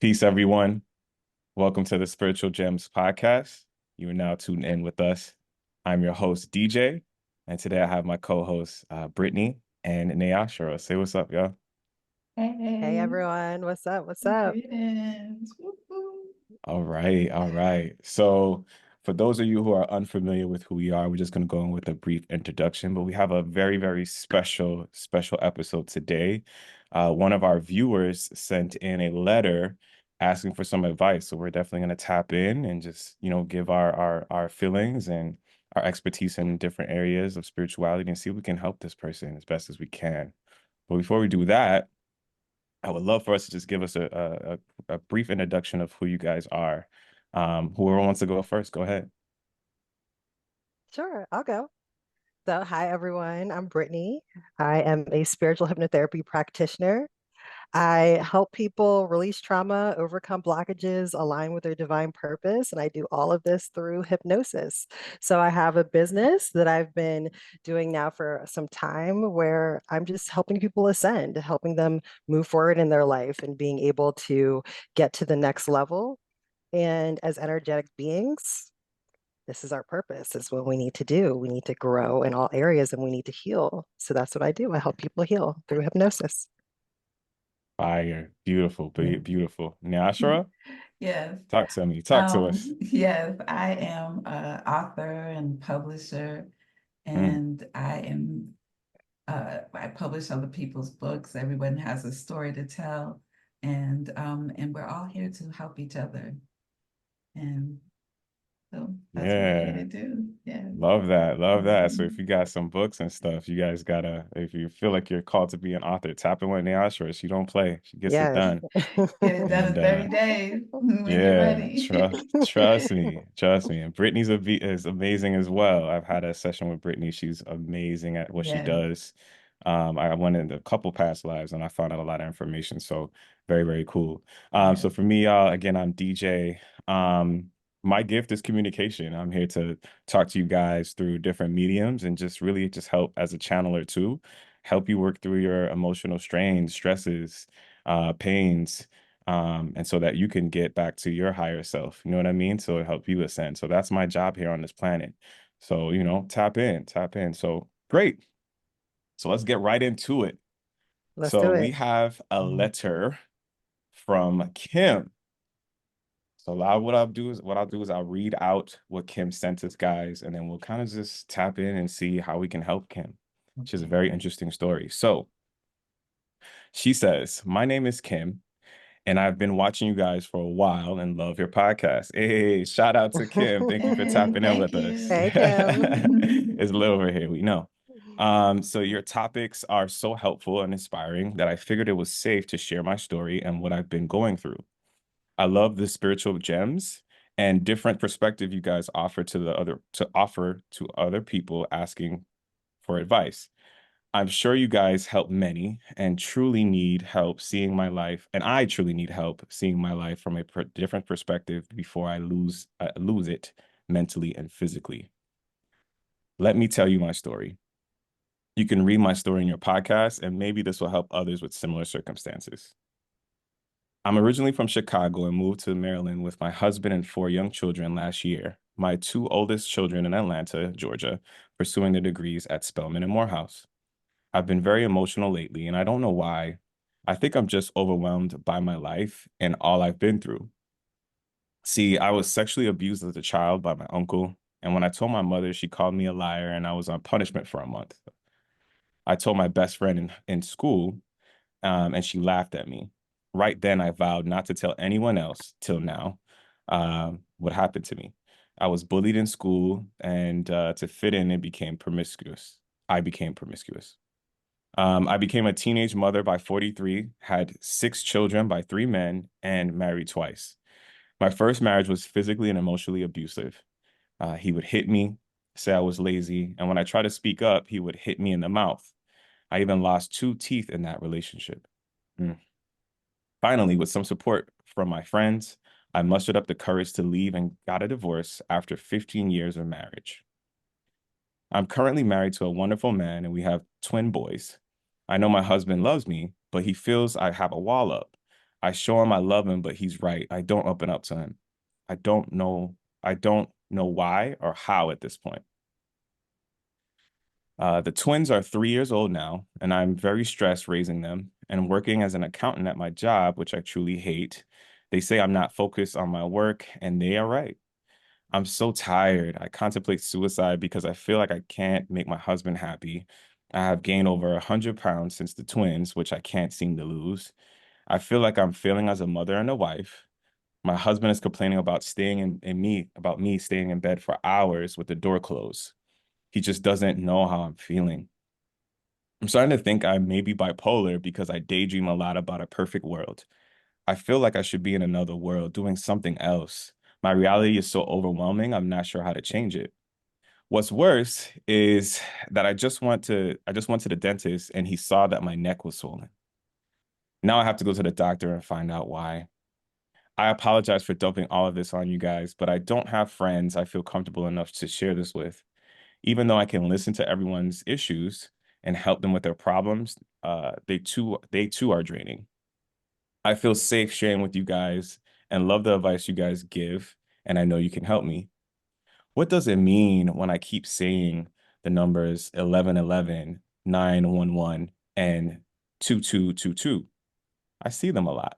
Peace, everyone. Welcome to the Spiritual Gems podcast. You are now tuned in with us. I'm your host, DJ, and today I have my co-hosts, Brittany and Naashara. Say what's up, y'all. Hey Hey, everyone, what's up? What's up? greetings. Woo woo. All right, all right. So, for those of you who are unfamiliar with who we are, we're just going to go in with a brief introduction, but we have a very, very special episode today. One of our viewers sent in a letter asking for some advice, so we're definitely going to tap in and just, give our feelings and our expertise in different areas of spirituality and see if we can help this person as best as we can. But before we do that, I would love for us to just give us a brief introduction of who you guys are. Whoever wants to go first, go ahead. Sure, I'll go. So, hi everyone, I'm Brittany. I am a spiritual hypnotherapy practitioner. I help people release trauma, overcome blockages, align with their divine purpose, and I do all of this through hypnosis. So, I have a business that I've been doing now for some time where I'm just helping people ascend, helping them move forward in their life and being able to get to the next level. And as energetic beings, this is our purpose. Is what we need to do. We need to grow in all areas and we need to heal. So that's what I do. I help people heal through hypnosis. Fire. Beautiful, Yeah. beautiful. Nyashara, Yes. talk to me. Talk to us. Yes, I am an author and publisher, Mm, and I publish other people's books. Everyone has a story to tell, and we're all here to help each other. And so that's what we're here yeah. to do. Yeah. Love that. Love that. So Mhm. if you got some books and stuff, you guys gotta, if you feel like you're called to be an author, tap in with Nyashara. She don't play. She gets it Yes. done. Get it done And in 30 days when you're yeah, ready. trust me. And Brittany's is amazing as well. I've had a session with Brittany. She's amazing at what she Yes, does. I went into a couple past lives and I found out a lot of information. So very, very cool. yes. So for me, y'all, again, I'm DJ. My gift is communication. I'm here to talk to you guys through different mediums and just really just help as a channeler too, help you work through your emotional strains, stresses, pains, and so that you can get back to your higher self. You know what I mean? So it help you ascend. So that's my job here on this planet. So, tap in, tap in. So great. So let's get right into it. Let's So do we it. have a letter from Kim. So what I'll do is I'll read out what Kim sent us, guys, and then we'll kind of just tap in and see how we can help Kim, which is a Okay. very interesting story. So she says, "My name is Kim, and I've been watching you guys for a while and love your podcast." Hey, shout out to Kim. Thank you for Yay, tapping in thank with us. you. Hey, Kim. It's lit over here, we know. So your topics are so helpful and inspiring that I figured it was safe to share my story and what I've been going through. I love the spiritual gems and different perspective you guys offer to other people asking for advice. I'm sure you guys help many and truly need help seeing my life, and I truly need help seeing my life from a different perspective before I lose it mentally and physically. Let me tell you my story. You can read my story in your podcast, and maybe this will help others with similar circumstances. I'm originally from Chicago and moved to Maryland with my husband and 4 young children last year. My two oldest children in Atlanta, Georgia, pursuing their degrees at Spelman and Morehouse. I've been very emotional lately, and I don't know why. I think I'm just overwhelmed by my life and all I've been through. See, I was sexually abused as a child by my uncle, and when I told my mother, she called me a liar and I was on punishment for a month. I told my best friend in school, and she laughed at me. Right then, I vowed not to tell anyone else till now what happened to me. I was bullied in school, and to fit in, it became promiscuous. I became promiscuous. I became a teenage mother by 43, had 6 children by 3 men, and married twice. My first marriage was physically and emotionally abusive. He would hit me, say I was lazy, and when I tried to speak up, he would hit me in the mouth. I even lost 2 teeth in that relationship. Mm. Finally, with some support from my friends, I mustered up the courage to leave and got a divorce after 15 years of marriage. I'm currently married to a wonderful man and we have twin boys. I know my husband loves me, but he feels I have a wall up. I show him I love him, but he's right. I don't open up to him. I don't know. I don't know why or how at this point. The twins are 3 years old now, and I'm very stressed raising them and working as an accountant at my job, which I truly hate. They say I'm not focused on my work, and they are right. I'm so tired. I contemplate suicide because I feel like I can't make my husband happy. I have gained over 100 pounds since the twins, which I can't seem to lose. I feel like I'm failing as a mother and a wife. My husband is complaining about about me staying in bed for hours with the door closed. He just doesn't know how I'm feeling. I'm starting to think I may be bipolar because I daydream a lot about a perfect world. I feel like I should be in another world doing something else. My reality is so overwhelming, I'm not sure how to change it. What's worse is that I just went to the dentist and he saw that my neck was swollen. Now I have to go to the doctor and find out why. I apologize for dumping all of this on you guys, but I don't have friends I feel comfortable enough to share this with. Even though I can listen to everyone's issues and help them with their problems, they too are draining. I feel safe sharing with you guys and love the advice you guys give, and I know you can help me. What does it mean when I keep saying the numbers 1111, 911, and 2222? I see them a lot.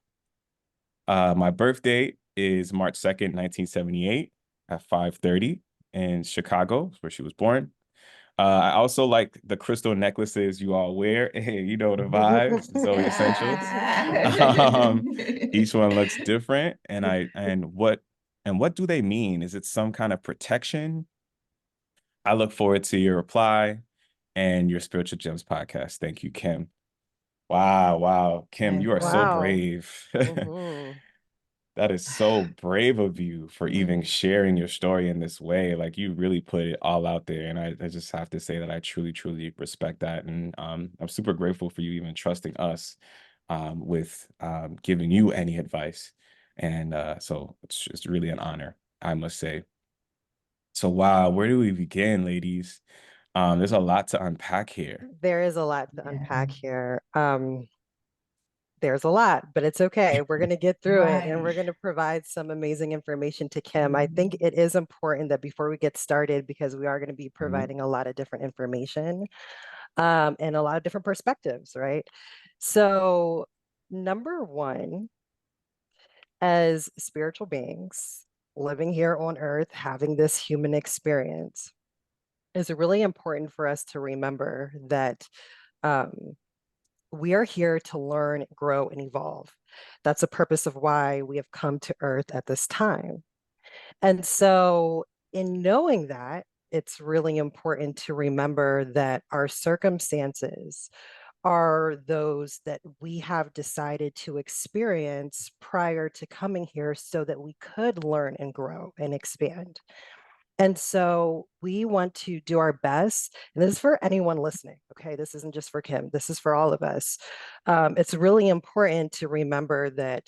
My birthday is March 2nd, 1978 at 5:30 in Chicago, where she was born. I also like the crystal necklaces you all wear. You know the vibes, Zoe Essentials. Um, each one looks different, and what do they mean? Is it some kind of protection? I look forward to your reply and your Spiritual Gems podcast. Thank you, Kim. Wow, wow, Kim, Yes. you are so Wow. brave. Hmm. That is so brave of you for even Mm. sharing your story in this way. Like you really put it all out there. And I just have to say that I truly, truly respect that. And I'm super grateful for you even trusting us with giving you any advice. And so it's just really an honor, I must say. So wow, where do we begin, ladies? There's a lot to unpack here. There is a lot to Yeah. unpack here. There's a lot, but it's okay. We're going to get through it and Right. we're going to provide some amazing information to Kim. I think Mhm. it is important that before we get started, because we are going to be Mhm. providing a lot of different information and a lot of different perspectives, right? So, number one, as spiritual beings living here on earth, having this human experience, is really important for us to remember that um, we are here to learn, grow, and evolve. That's the purpose of why we have come to earth at this time. And so, in knowing that, it's really important to remember that our circumstances are those that we have decided to experience prior to coming here so that we could learn and grow and expand. And so we want to do our best. And this is for anyone listening. Okay. This isn't just for Kim, this is for all of us. It's really important to remember that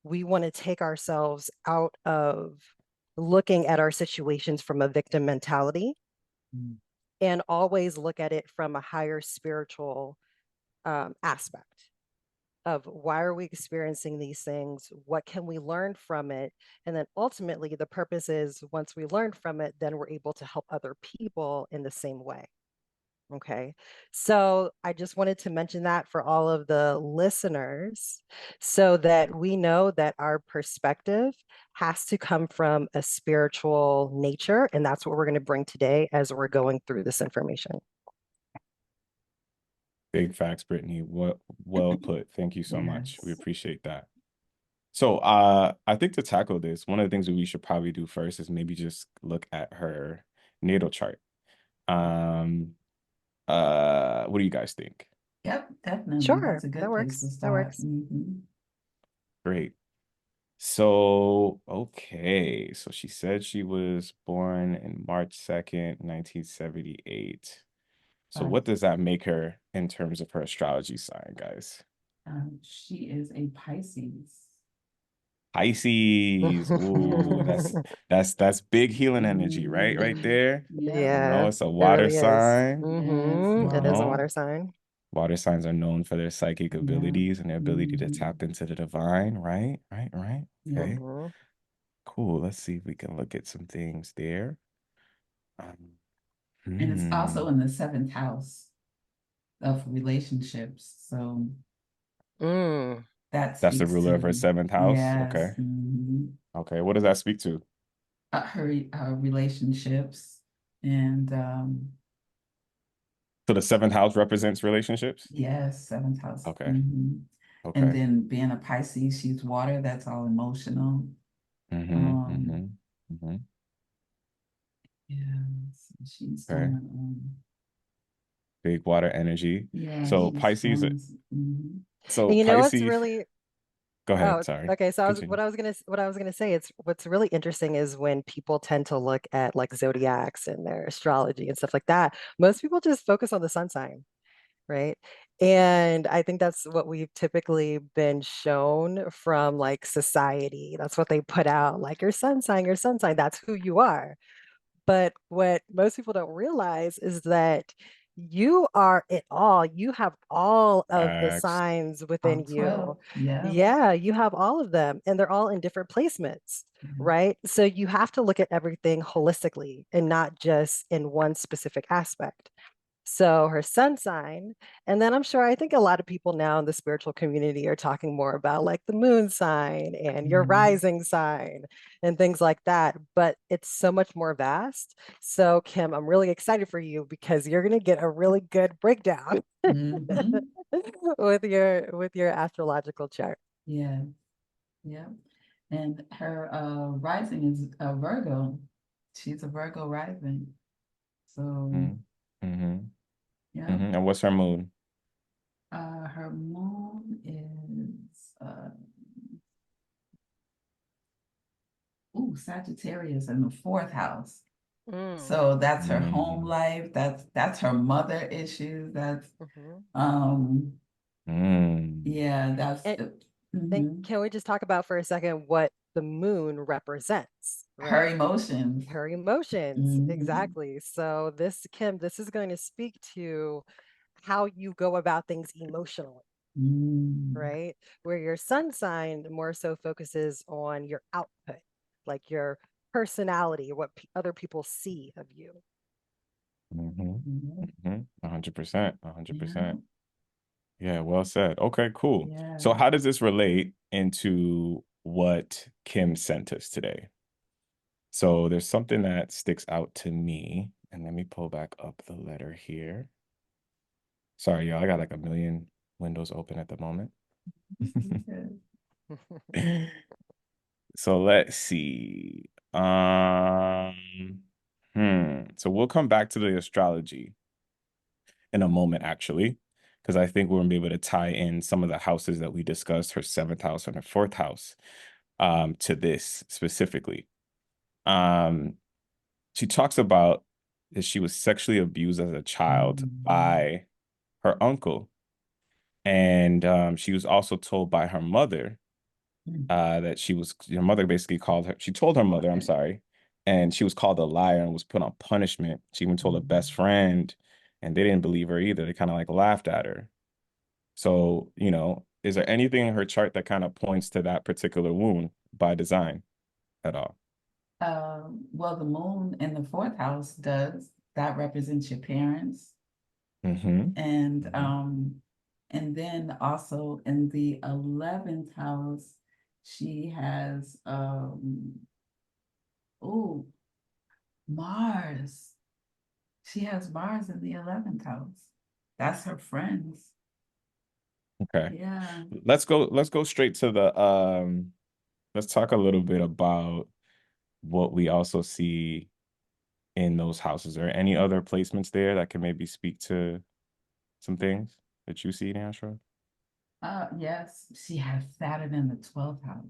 we want to take ourselves out of looking at our situations from a victim mentality Mm. and always look at it from a higher spiritual aspect of why are we experiencing these things? What can we learn from it? And then ultimately, the purpose is once we learn from it, then we're able to help other people in the same way. Okay. So I just wanted to mention that for all of the listeners so that we know that our perspective has to come from a spiritual nature. And that's what we're going to bring today as we're going through this information. Big facts, Brittany. Well put. Thank you so much. We Yes. appreciate that. So I think to tackle this, one of the things that we should probably do first is maybe just look at her natal chart. Um what do you guys think? Yep, definitely. Sure. That's a That good place to works. That start. works. Great. So okay. So she said she was born in March 2nd, 1978. So Right. what does that make her in terms of her astrology sign, guys? She is a Pisces. Pisces. Ooh, that's big healing energy, right? Right Mhm. there. Yep. You know, Yeah, it's a it water really is. sign, Yes, you It is a water. know. water sign. Water signs are known for their psychic Yeah. abilities and their ability to tap into the divine, right? Right. Yeah. Okay, Mhm. cool. Let's see if we can look at some things there. Um, And it's also hmm. in the seventh house of relationships. So Mm. that That's the speaks ruler of her to, seventh house. yes, Okay. Okay. What does that speak to? her relationships. And So the seventh house represents relationships? yes, seventh house. Okay. And Okay. then being a Pisces, she's water, that's all emotional. Um, Mm-hmm. yeah, so she's kind Okay. of, Big water energy. yeah, So she's Pisces, strong. so And you know what's Pisces, really go ahead. Oh, Sorry. okay. So Continue. what I was gonna say is what's really interesting is when people tend to look at like zodiacs and their astrology and stuff like that, most people just focus on the sun sign, right? And I think that's what we've typically been shown from like society. That's what they put out, like your sun sign, that's who you are. But what most people don't realize is that you are it all. You have all of the Facts. signs within All you. 12, yeah. Yeah, you have all of them, and they're all in different placements, Yeah. right? So you have to look at everything holistically and not just in one specific aspect. So her sun sign, and then I'm sure I think a lot of people now in the spiritual community are talking more about like the moon sign and your Mhm. rising sign and things like that, but it's so much more vast. So Kim, I'm really excited for you because you're going to get a really good breakdown Mhm. with your astrological chart. Yeah, yeah. And her rising is a Virgo. She's a Virgo rising. So Mm-hmm. Mm-hmm. yeah. And what's her moon? Her moon is Sagittarius in the fourth house. Mm, So that's her home Mm. life. That's her mother issues. That's mhm. um Mm. yeah, that's And, and mhm. can we just talk about for a second what the moon represents, Her right? emotions. Her emotions, Mhm. exactly. So this, Kim, this is going to speak to how you go about things emotionally, Mm. right? Where your sun sign more so focuses on your output, like your personality, what other people see of you. Mm-hmm. Yeah, Mm-hmm. 100%. yeah, 100%. Yeah, well said. Okay, cool. yeah. So how does this relate into what Kim sent us today? So there's something that sticks out to me, and let me pull back up the letter here. Sorry, y'all, I got like a million windows open at the moment. Okay. So let's see. So we'll come back to the astrology in a moment, actually, because I think we're gonna be able to tie in some of the houses that we discussed, her seventh house and her fourth house, to this specifically. Um, she talks about that she was sexually abused as a child Mm. by her uncle. And she was also told by her mother Mm. that her mother basically called her, she told her mother, I'm Okay. sorry, and she was called a liar and was put on punishment. She even told her best Mm. friend, and they didn't believe her either. They kind of like laughed at her. So, is there anything in her chart that kind of points to that particular wound by design at all? Well, the moon in the fourth house does that represents your parents, Mm-hmm. and Mm-hmm. um, and then also in the 11th house, she has oh Mars. She has Mars in the 11th house. That's her friends. Okay. Yeah. Let's go straight to the let's talk a little bit about what we also see in those houses. Are there any other placements there that can maybe speak to some things that you see, Naashara? Yes, she has Saturn in the 12th house.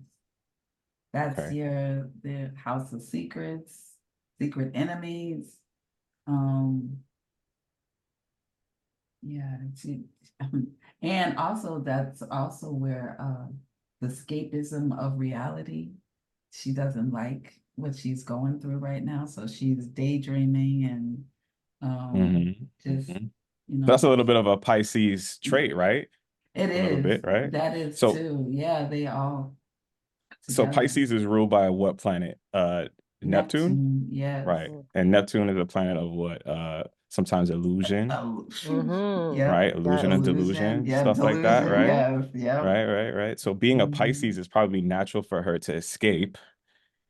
That's Okay. the house of secrets, secret enemies. Um, yeah, and also that's also where the escapism of reality. She doesn't like what she's going through right now, so she's daydreaming and Mm-hmm. just Mm-hmm. you That's know. a little bit of a Pisces trait, right? It A little is. bit, right? That is So too. Yeah, they all so together. Pisces is ruled by what planet? Neptune, Neptune, yes. right? And Neptune is a planet of what? Sometimes illusion, Oh, Mm-hmm. yep. right? Illusion Yes. and Illusion. delusion, Yep. stuff like that, Delusion. right? Mm-hmm. Yes. Yep. Right. So being a Hmm. Pisces is probably natural for her to escape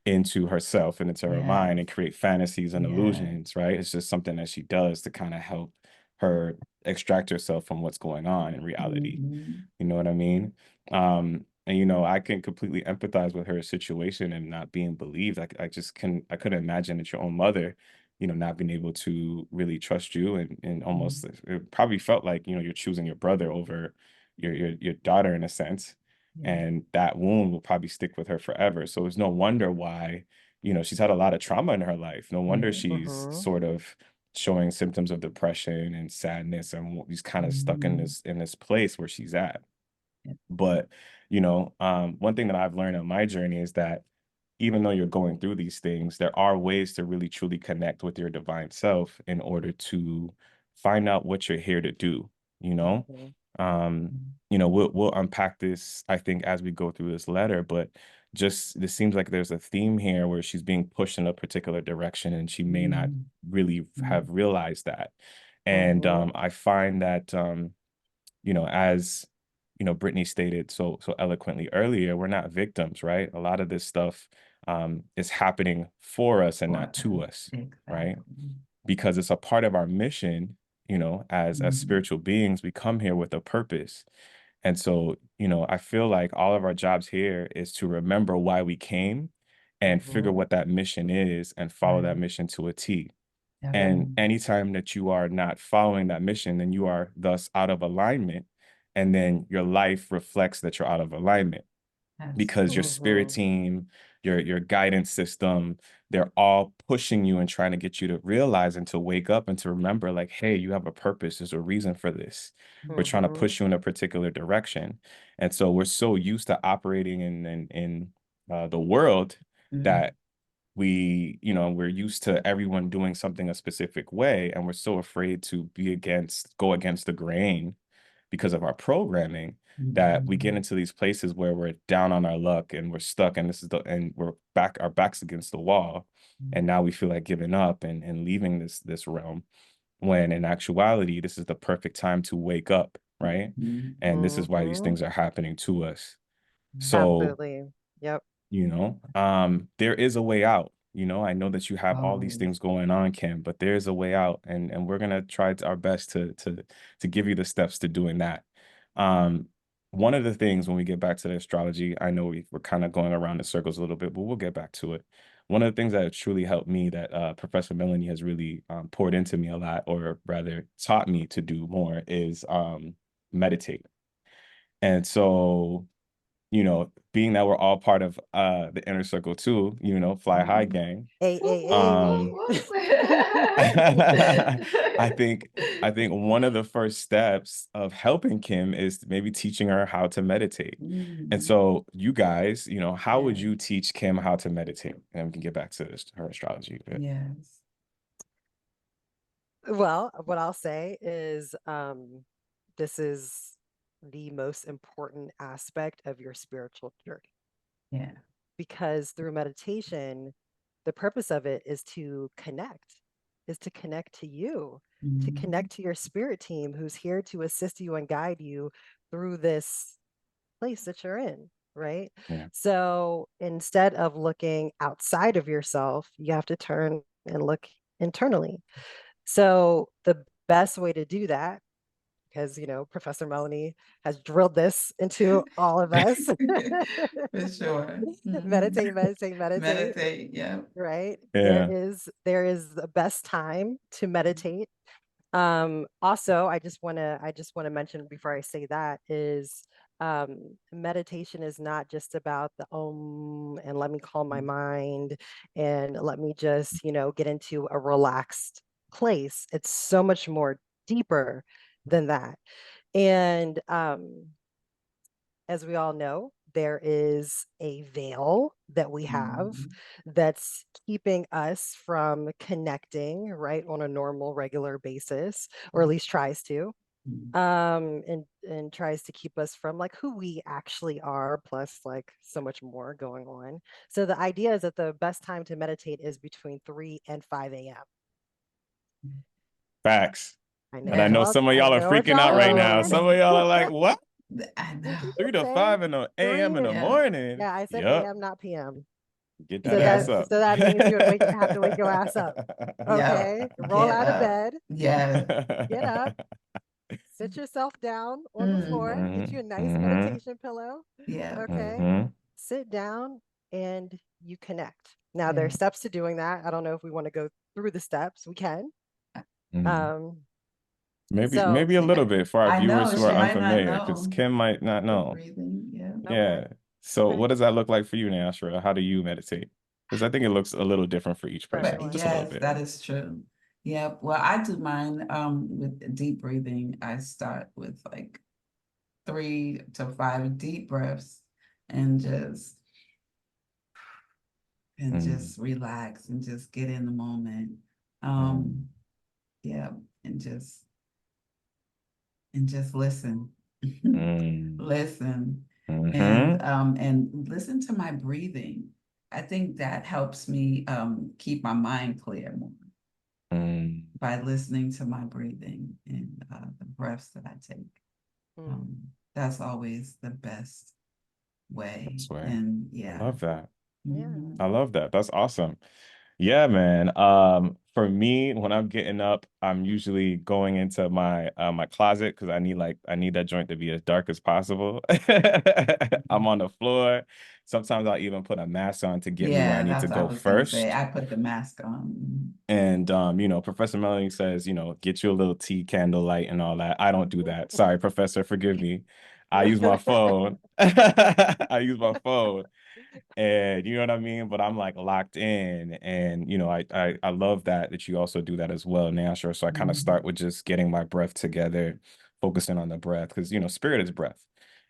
into herself and into her mind Yes. and create fantasies and Yes. illusions, right? It's just something that she does to kind of help her extract herself from what's going on in reality. Hmm. You know what I mean? And I can completely empathize with her situation and not being believed. I couldn't imagine that your own mother, not being able to really trust you and almost it probably felt like, you're choosing your brother over your daughter in a sense. Yeah. And that wound will probably stick with her forever. So it's no wonder why, she's had a lot of trauma in her life. No wonder Yeah. she's Mm-hmm. sort of showing symptoms of depression and sadness and he's kind of stuck in Hmm. this place where she's at. Yeah. But one thing that I've learned on my journey is that even though you're going through these things, there are ways to really truly connect with your divine self in order to find out what you're here to do, you know? Mm-hmm. Um, we'll unpack this, I think, as we go through this letter, but just this seems like there's a theme here where she's being pushed in a particular direction and she may not Hmm. really Hmm. have realized that. And Mm-hmm. I find that as Brittany stated so eloquently earlier, we're not victims, right? A lot of this stuff is happening for us and For not to us. us, right? Exactly. Because it's a part of our mission, as Hmm. spiritual beings, we come here with a purpose. And so, I feel like all of our jobs here is to remember why we came and figure Mm-hmm. what that mission is and follow that Right. mission to a T. And Definitely. anytime that you are not following that mission, then you are thus out of alignment. And then your life reflects that you're out of alignment because your Absolutely. spirit Mm-hmm. team, your guidance system, they're all pushing you and trying to get you to realize and to wake up and to remember, like, hey, you have a purpose. There's a reason for this. We're trying to Mm-hmm. push you in a particular direction. And so we're so used to operating in the world Mm-hmm. that we're used to everyone doing something a specific way, and we're so afraid to go against the grain because of our programming that we get Hmm. into these places where we're down on our luck and we're stuck and we're back our backs against the wall, and now we feel like giving up and leaving this realm, when in actuality this is the perfect time to wake up, right? Hmm. And this is why these Mm-hmm. things are happening to us. So Absolutely. Yep. there is a way out. I know that you have all these Always. things going on, Kim, but there's a way out, and we're gonna try our best to give you the steps to doing that. um One of the things when we get back to the astrology, I know we're kind of going around in circles a little bit, but we'll get back to it. One of the things that have truly helped me, that Professor Melanie has really poured into me a lot, or rather taught me to do more, is meditate. And so, being that we're all part of the inner circle too, Fly High Mhm. gang. A A Um, Whoop, I think whoop. I think one of the first steps of helping Kim is maybe teaching her how to meditate. And Mm, so you guys, how would yes, you teach Kim how to meditate? And we can get back to her astrology a bit. yes, Well, what I'll say is this is the most important aspect of your spiritual journey yeah. because through meditation, the purpose of it is to connect to you, to Mhm. connect to your spirit team who's here to assist you and guide you through this place that you're in, right? Yeah. So instead of looking outside of yourself, you have to turn and look internally. So the best way to do that, because Professor Melanie has drilled this into all of us. For sure. Mhm. Meditate, meditate, meditate, Meditate, yeah. right? There Yeah. is there is the best time to meditate. Also, I just want to mention before I say that is meditation is not just about the and let me calm my mind and let me just, get into a relaxed place. It's so much more deeper than that. And as we all know, there is a veil that we have that's keeping us from connecting, right, on a normal, regular basis, or at least tries to. And tries to keep us from like who we actually are, plus like so much more going on. So the idea is that the best time to meditate is between 3 and 5 a.m. Facts. I And know I know Yes. y'all, some of I y'all are know what freaking y'all out are right now. Oh, Some of thinking. y'all are like, what? I know. What did 3 you to say? 5 in the 3 a.m. in the and Yeah. morning. yeah, I said Yep. a.m., not p.m. Get that So ass that Yes. up. so that means you would have to wake your ass up. Yeah. Okay. Roll Get out of up. bed, Yeah. get up, sit yourself down on the floor, get you a nice Mm-hmm. meditation pillow. Yeah. Okay. Mm-hmm. Sit down and you connect. Now there are Yeah. steps to doing that. I don't know if we want to go through the steps. We can. Um, so Maybe a little bit for our I viewers know who are she might not unfamiliar, because know. Kim might not Deep know. breathing. Yeah. okay. Yeah. So Okay. what does that look like for you, Naashara? How do you meditate? Because I think it looks a little different for each For But person, sure. just a little yes, bit. that is true. Yeah. Well, I do mine with deep breathing. I start with like 3 to 5 deep breaths and Mm, just relax and just get in the moment. mm, Yeah, and just listen. mm, Listen mm-hmm, and listen to my breathing. I think that helps me keep my mind clear more mm. by listening to my breathing and the breaths that I take. Mm, Um, that's always the best way. That's right. And I yeah. love that. yeah. I love that. That's awesome. Yeah, man. For me, when I'm getting up, I'm usually going into my closet because I need that joint to be as dark as possible. I'm on the floor. Sometimes I'll even put a mask on to get me where I Yeah, need to that's what I go was gonna say. first. I put the mask on. And Professor Melanie says, get you a little tea candle light and all that. I don't do that. Sorry, Professor, forgive me. I use my phone. I use my phone. And you know what I mean? But I'm like locked in. And I love that you also do that as well, Nasher. So I kind of start Mhm. with just getting my breath together, focusing on the breath, because spirit is breath.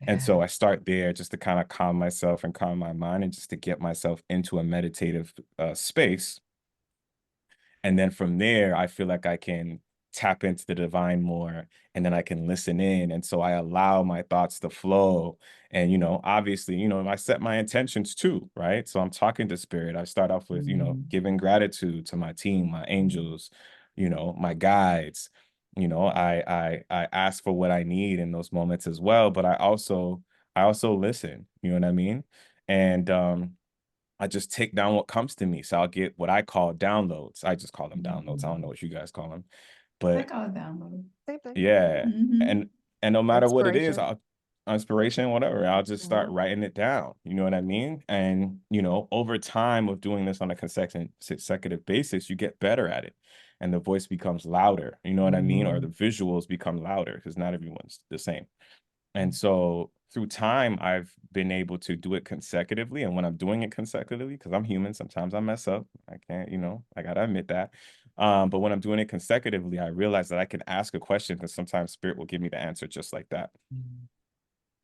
And Yeah. so I start there just to kind of calm myself and calm my mind and just to get myself into a meditative space. And then from there, I feel like I can tap into the divine more, and then I can listen in. And so I allow my thoughts to flow. And, obviously, I set my intentions too, right? So I'm talking to spirit. I start off with, Mhm. giving gratitude to my team, my angels, my guides. I ask for what I need in those moments as well, but I also listen, you know what I mean? And I just take down what comes to me. So I'll get what I call downloads. I just call them downloads. I don't know Mhm. what you guys call them. I But call it download. Same thing. yeah. Mm-hmm. And no matter what it is, Inspiration. I'll inspiration, whatever, I'll just start Hmm. writing it down. You know what I mean? And over time of doing this on a consecutive basis, you get better at it. And the voice becomes louder. You know what I mean? Or the Mm-hmm. visuals become louder because not everyone's the same. And so through time, I've been able to do it consecutively. And when I'm doing it consecutively, because I'm human, sometimes I mess up. I can't, I gotta admit that. But when I'm doing it consecutively, I realize that I can ask a question because sometimes spirit will give me the answer just like that.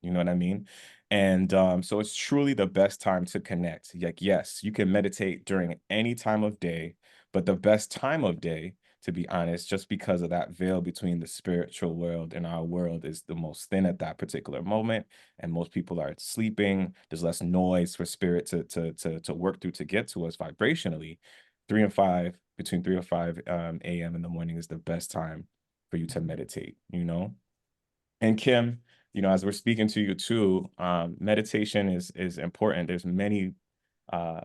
You know what I mean? And so it's truly the best time to connect. Like, yes, you can meditate during any time of day, but the best time of day, to be honest, just because of that veil between the spiritual world and our world is the most thin at that particular moment. And most people are sleeping. There's less noise for spirit to work through to get to us vibrationally. Between 3 or 5 a.m. in the morning is the best time for you to meditate. And Kim, as we're speaking to you too, meditation is important. There's many uh,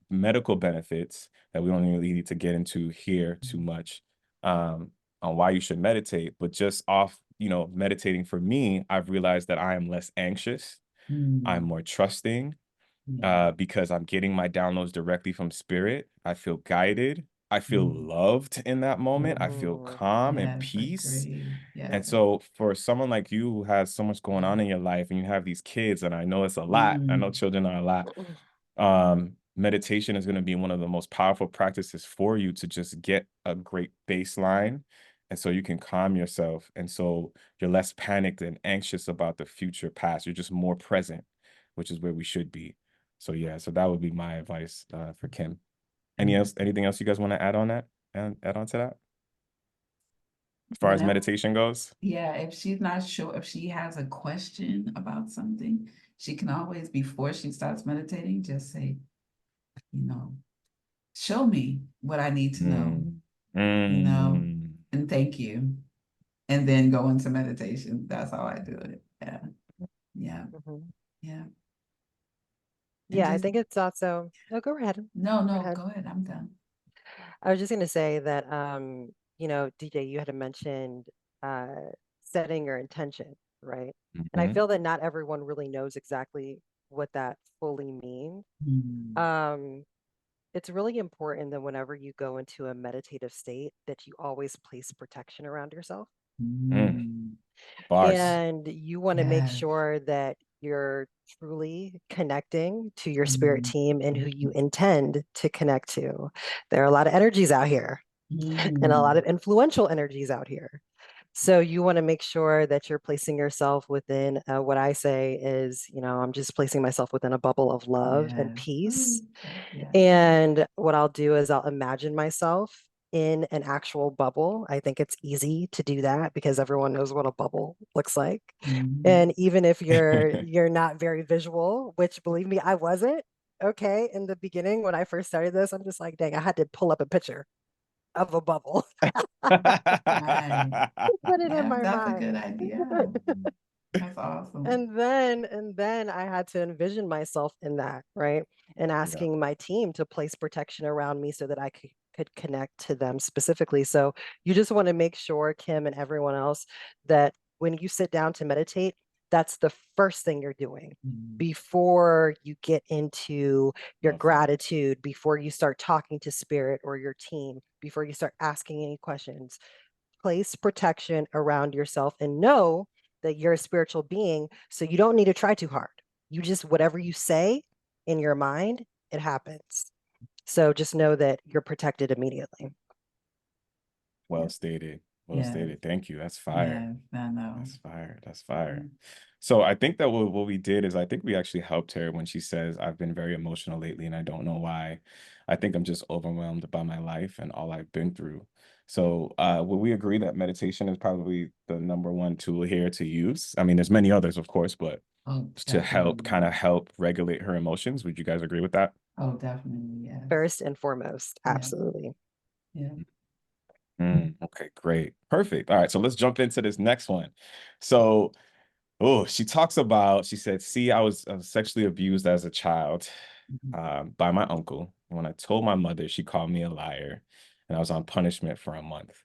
medical benefits that we don't really need to get into here too much on why you should meditate. But just off, meditating for me, I've realized that I am less anxious. I'm Mm-hmm. more trusting Yeah. because I'm getting my downloads directly from spirit. I feel guided. I feel Mm-hmm. loved in that moment. I feel Hmm. calm and Yes, peace. agree. And Yes. so for someone like you who has so much going on in your life and you have these kids, and I know it's a lot, I know Mm-hmm. children are a lot, meditation is going to be one of the most powerful practices for you to just get a great baseline. And so you can calm yourself. And so you're less panicked and anxious about the future past. You're just more present. which is where we should be. So yeah, so that would be my advice for Kim. Anything else you guys want to add on that? And add on to that? As far as Whenever, meditation goes? yeah, if she's not sure, if she has a question about something, she can always, before she starts meditating, just say, you know, show me what I need to know, Mm. you know, Mm. and thank you. And then go into meditation. That's how I do it. Yeah. Yeah. Mhm. Yeah. And Yeah, I just, think it's also, oh, go ahead. no, Go no, ahead. go ahead. I'm done. I was just going to say that, DJ, you had mentioned uh, setting your intention, right? And I Mhm. feel that not everyone really knows exactly what that fully means. Mm. Um, it's really important that whenever you go into a meditative state, that you always place protection around yourself. Mm. Mm. Bars. And you want to make Yes. sure that you're truly connecting to your spirit Mm. team and who you intend to connect to. There are a lot of energies out here and a lot Mm. of influential energies out here. So you want to make sure that you're placing yourself within what I say is, I'm just placing myself within a bubble of love and Yes. peace. Ooh, yes. And what I'll do is I'll imagine myself in an actual bubble. I think it's easy to do that because everyone knows what a bubble looks like. Mm. And even if you're not very visual, which believe me, I wasn't. Okay, in the beginning when I first started this, I'm just like, dang, I had to pull up a picture of a bubble, Right. put it in Yeah, my that's a good mind. idea. That's awesome. And then I had to envision myself in that, right? And Yeah. asking my team to place protection around me so that I could connect to them specifically. So you just want to make sure, Kim and everyone else, that when you sit down to meditate, that's the first thing you're doing Mm. before you get into your Love that. gratitude, before you start talking to spirit or your team, before you start asking any questions. Place protection around yourself and know that you're a spiritual being. So you don't need to try too hard. You just, whatever you say in your mind, it happens. So just know that you're protected immediately. Well stated. Well Yes. stated. Thank you. That's fire. Yes. I know. That's fire. That's fire. Mm. So I think that what we did is I think we actually helped her when she says, I've been very emotional lately and I don't know why. I think I'm just overwhelmed by my life and all I've been through. So would we agree that meditation is probably the number one tool here to use? I mean, there's many others, of course, but Oh, to help definitely. kind of help regulate her emotions. Would you guys agree with that? Oh, definitely. Yes. First and foremost, Yeah. absolutely. Yeah. Okay, great. Perfect. All right, so let's jump into this next one. So oh, she talks about, she said, see, I was sexually abused as a child Mhm. by my uncle. When I told my mother, she called me a liar, and I was on punishment for a month.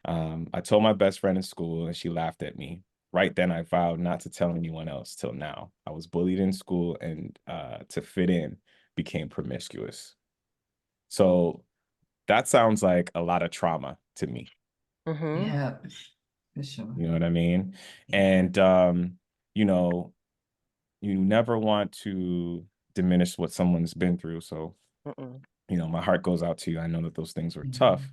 I told my best friend in school, and she laughed at me. Right then, I vowed not to tell anyone else till now. I was bullied in school, and to fit in, became promiscuous. So that sounds like a lot of trauma to me. Mm-hmm. Yeah, for sure. You know what I mean? Yeah. And you know, you never want to diminish what someone's been through. So, Mm-mm. my heart goes out to you. I know that those things were Mhm. tough.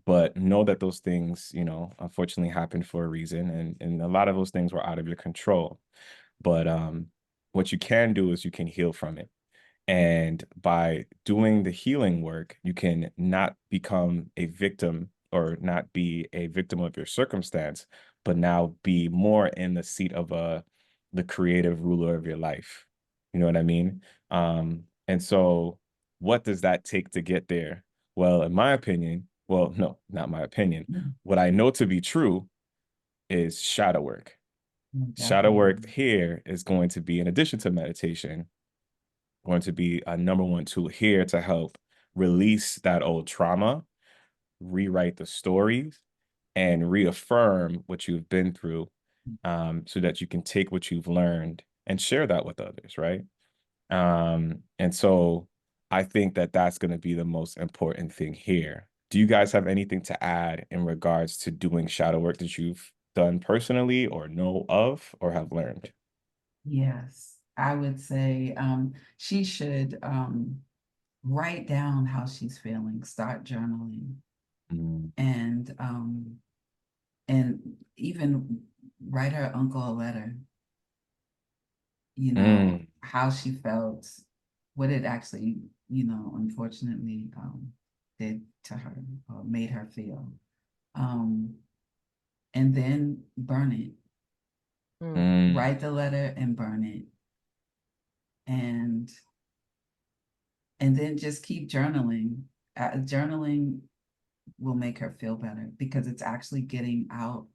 But know that those things, unfortunately happened for a reason. And a lot of those things were out of your control. But what you can do is you can heal from it. And by doing the healing work, you can not become a victim or not be a victim of your circumstance, but now be more in the seat of the creative ruler of your life. You know what I mean? And so what does that take to get there? Well, in my opinion, well, no, not my opinion. Mm. What I know to be true is shadow work. Mm, Shadow definitely. work here is going to be, in addition to meditation, going to be a number one tool here to help release that old trauma, rewrite the stories, and reaffirm what you've been through, so that you can take what you've learned and share that with others, right? And so I think that that's going to be the most important thing here. Do you guys have anything to add in regards to doing shadow work that you've done personally or know of or have learned? Yes, I would say she should write down how she's feeling, start journaling, Mm. and even write her uncle a letter you know, how she felt, what it actually, you know, unfortunately did to her or made her feel. And then burn it. Write the letter and burn it. And then just keep journaling. Journaling will make her feel better because it's actually getting out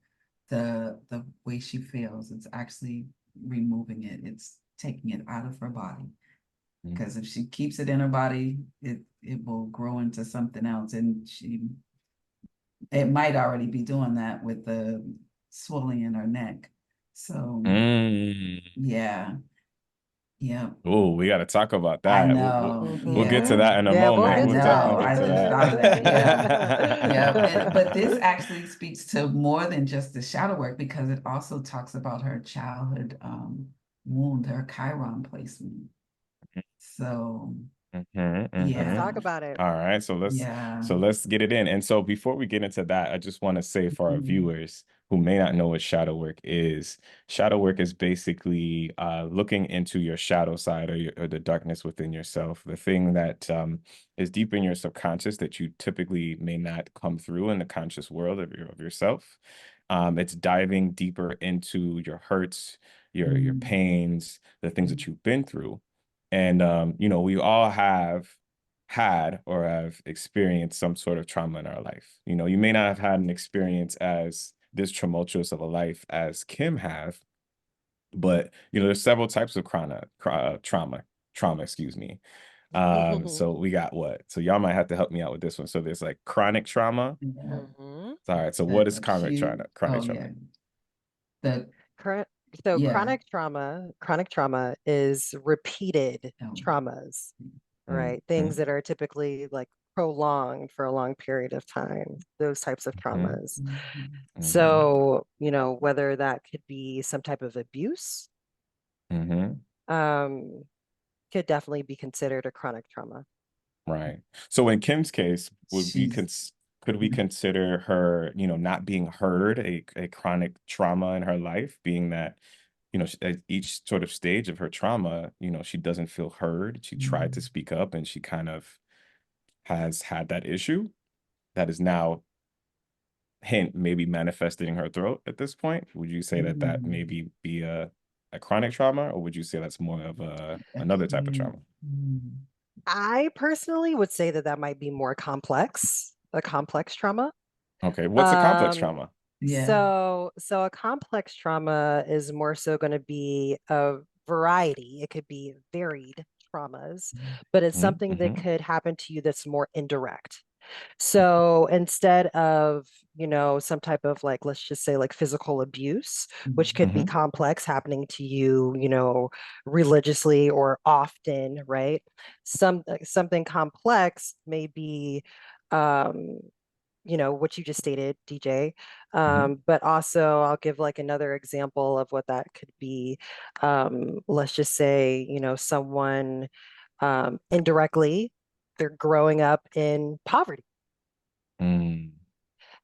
the way she feels. It's actually removing it. It's taking it out of her body. Because if she keeps it in her body, it will grow into something else. And it might already be doing that with the swelling in her neck. So yeah. Yeah. Oh, we got to talk about I that. know. We'll get to Yeah. that in a Yeah, we'll moment. I get We'll to definitely know. get I to just thought of that. Yeah. Yeah. that. But this actually speaks to more than just the shadow work because it also talks about her childhood wound, her Chiron placement. So Let's yeah. talk about it. All right, Yeah. so let's get it in. And so before we get into that, I just want to say for our Mhm. viewers who may not know what shadow work is basically looking into your shadow side or the darkness within yourself, the thing that is deep in your subconscious that you typically may not come through in the conscious world of yourself. It's diving deeper into your hurts, your Mhm. pains, the things that you've been through. And you know, we all have had or have experienced some sort of trauma in our life. You know, you may not have had an experience as this tumultuous of a life as Kim have, but you know, there's several types of trauma, excuse me. So we got what? So y'all might have to help me out with this one. So there's like chronic trauma. Yeah. All right. So what The is chronic acute. trauma? Chronic Oh trauma. yeah. The So yeah. chronic trauma is repeated Oh. traumas, right? Mm-hmm. Things that are typically like prolonged for a long period of time, those types of Mm-hmm. traumas. Mm-hmm. So, you know, whether that could be some type of abuse, Mm-hmm. um, could definitely be considered a chronic trauma. Right. So in Kim's case, She's could we consider her, you know, not being heard a chronic trauma in her life, being that, you know, at each sort of stage of her trauma, you know, she doesn't feel heard. She tried to speak up and she kind of has had that issue that is now hint maybe manifested in her throat at this point. Would you say that that maybe be a chronic trauma, or would you say that's more of another type of trauma? I personally would say that that might be more complex, a complex trauma. Okay, what's a complex Um, trauma? yeah. so a complex trauma is more so going to be a variety. It could be varied traumas, but it's something that Mm-hmm. could happen to you that's more indirect. So instead of, you know, some type of like, let's just say like physical abuse, which could be Mm-hmm. complex happening to you, you know, religiously or often, right? Something complex may be, um, you know, what you just stated, DJ. Mm-hmm. But also I'll give like another example of what that could be. Let's just say, you know, someone indirectly, they're growing up in poverty. Mm.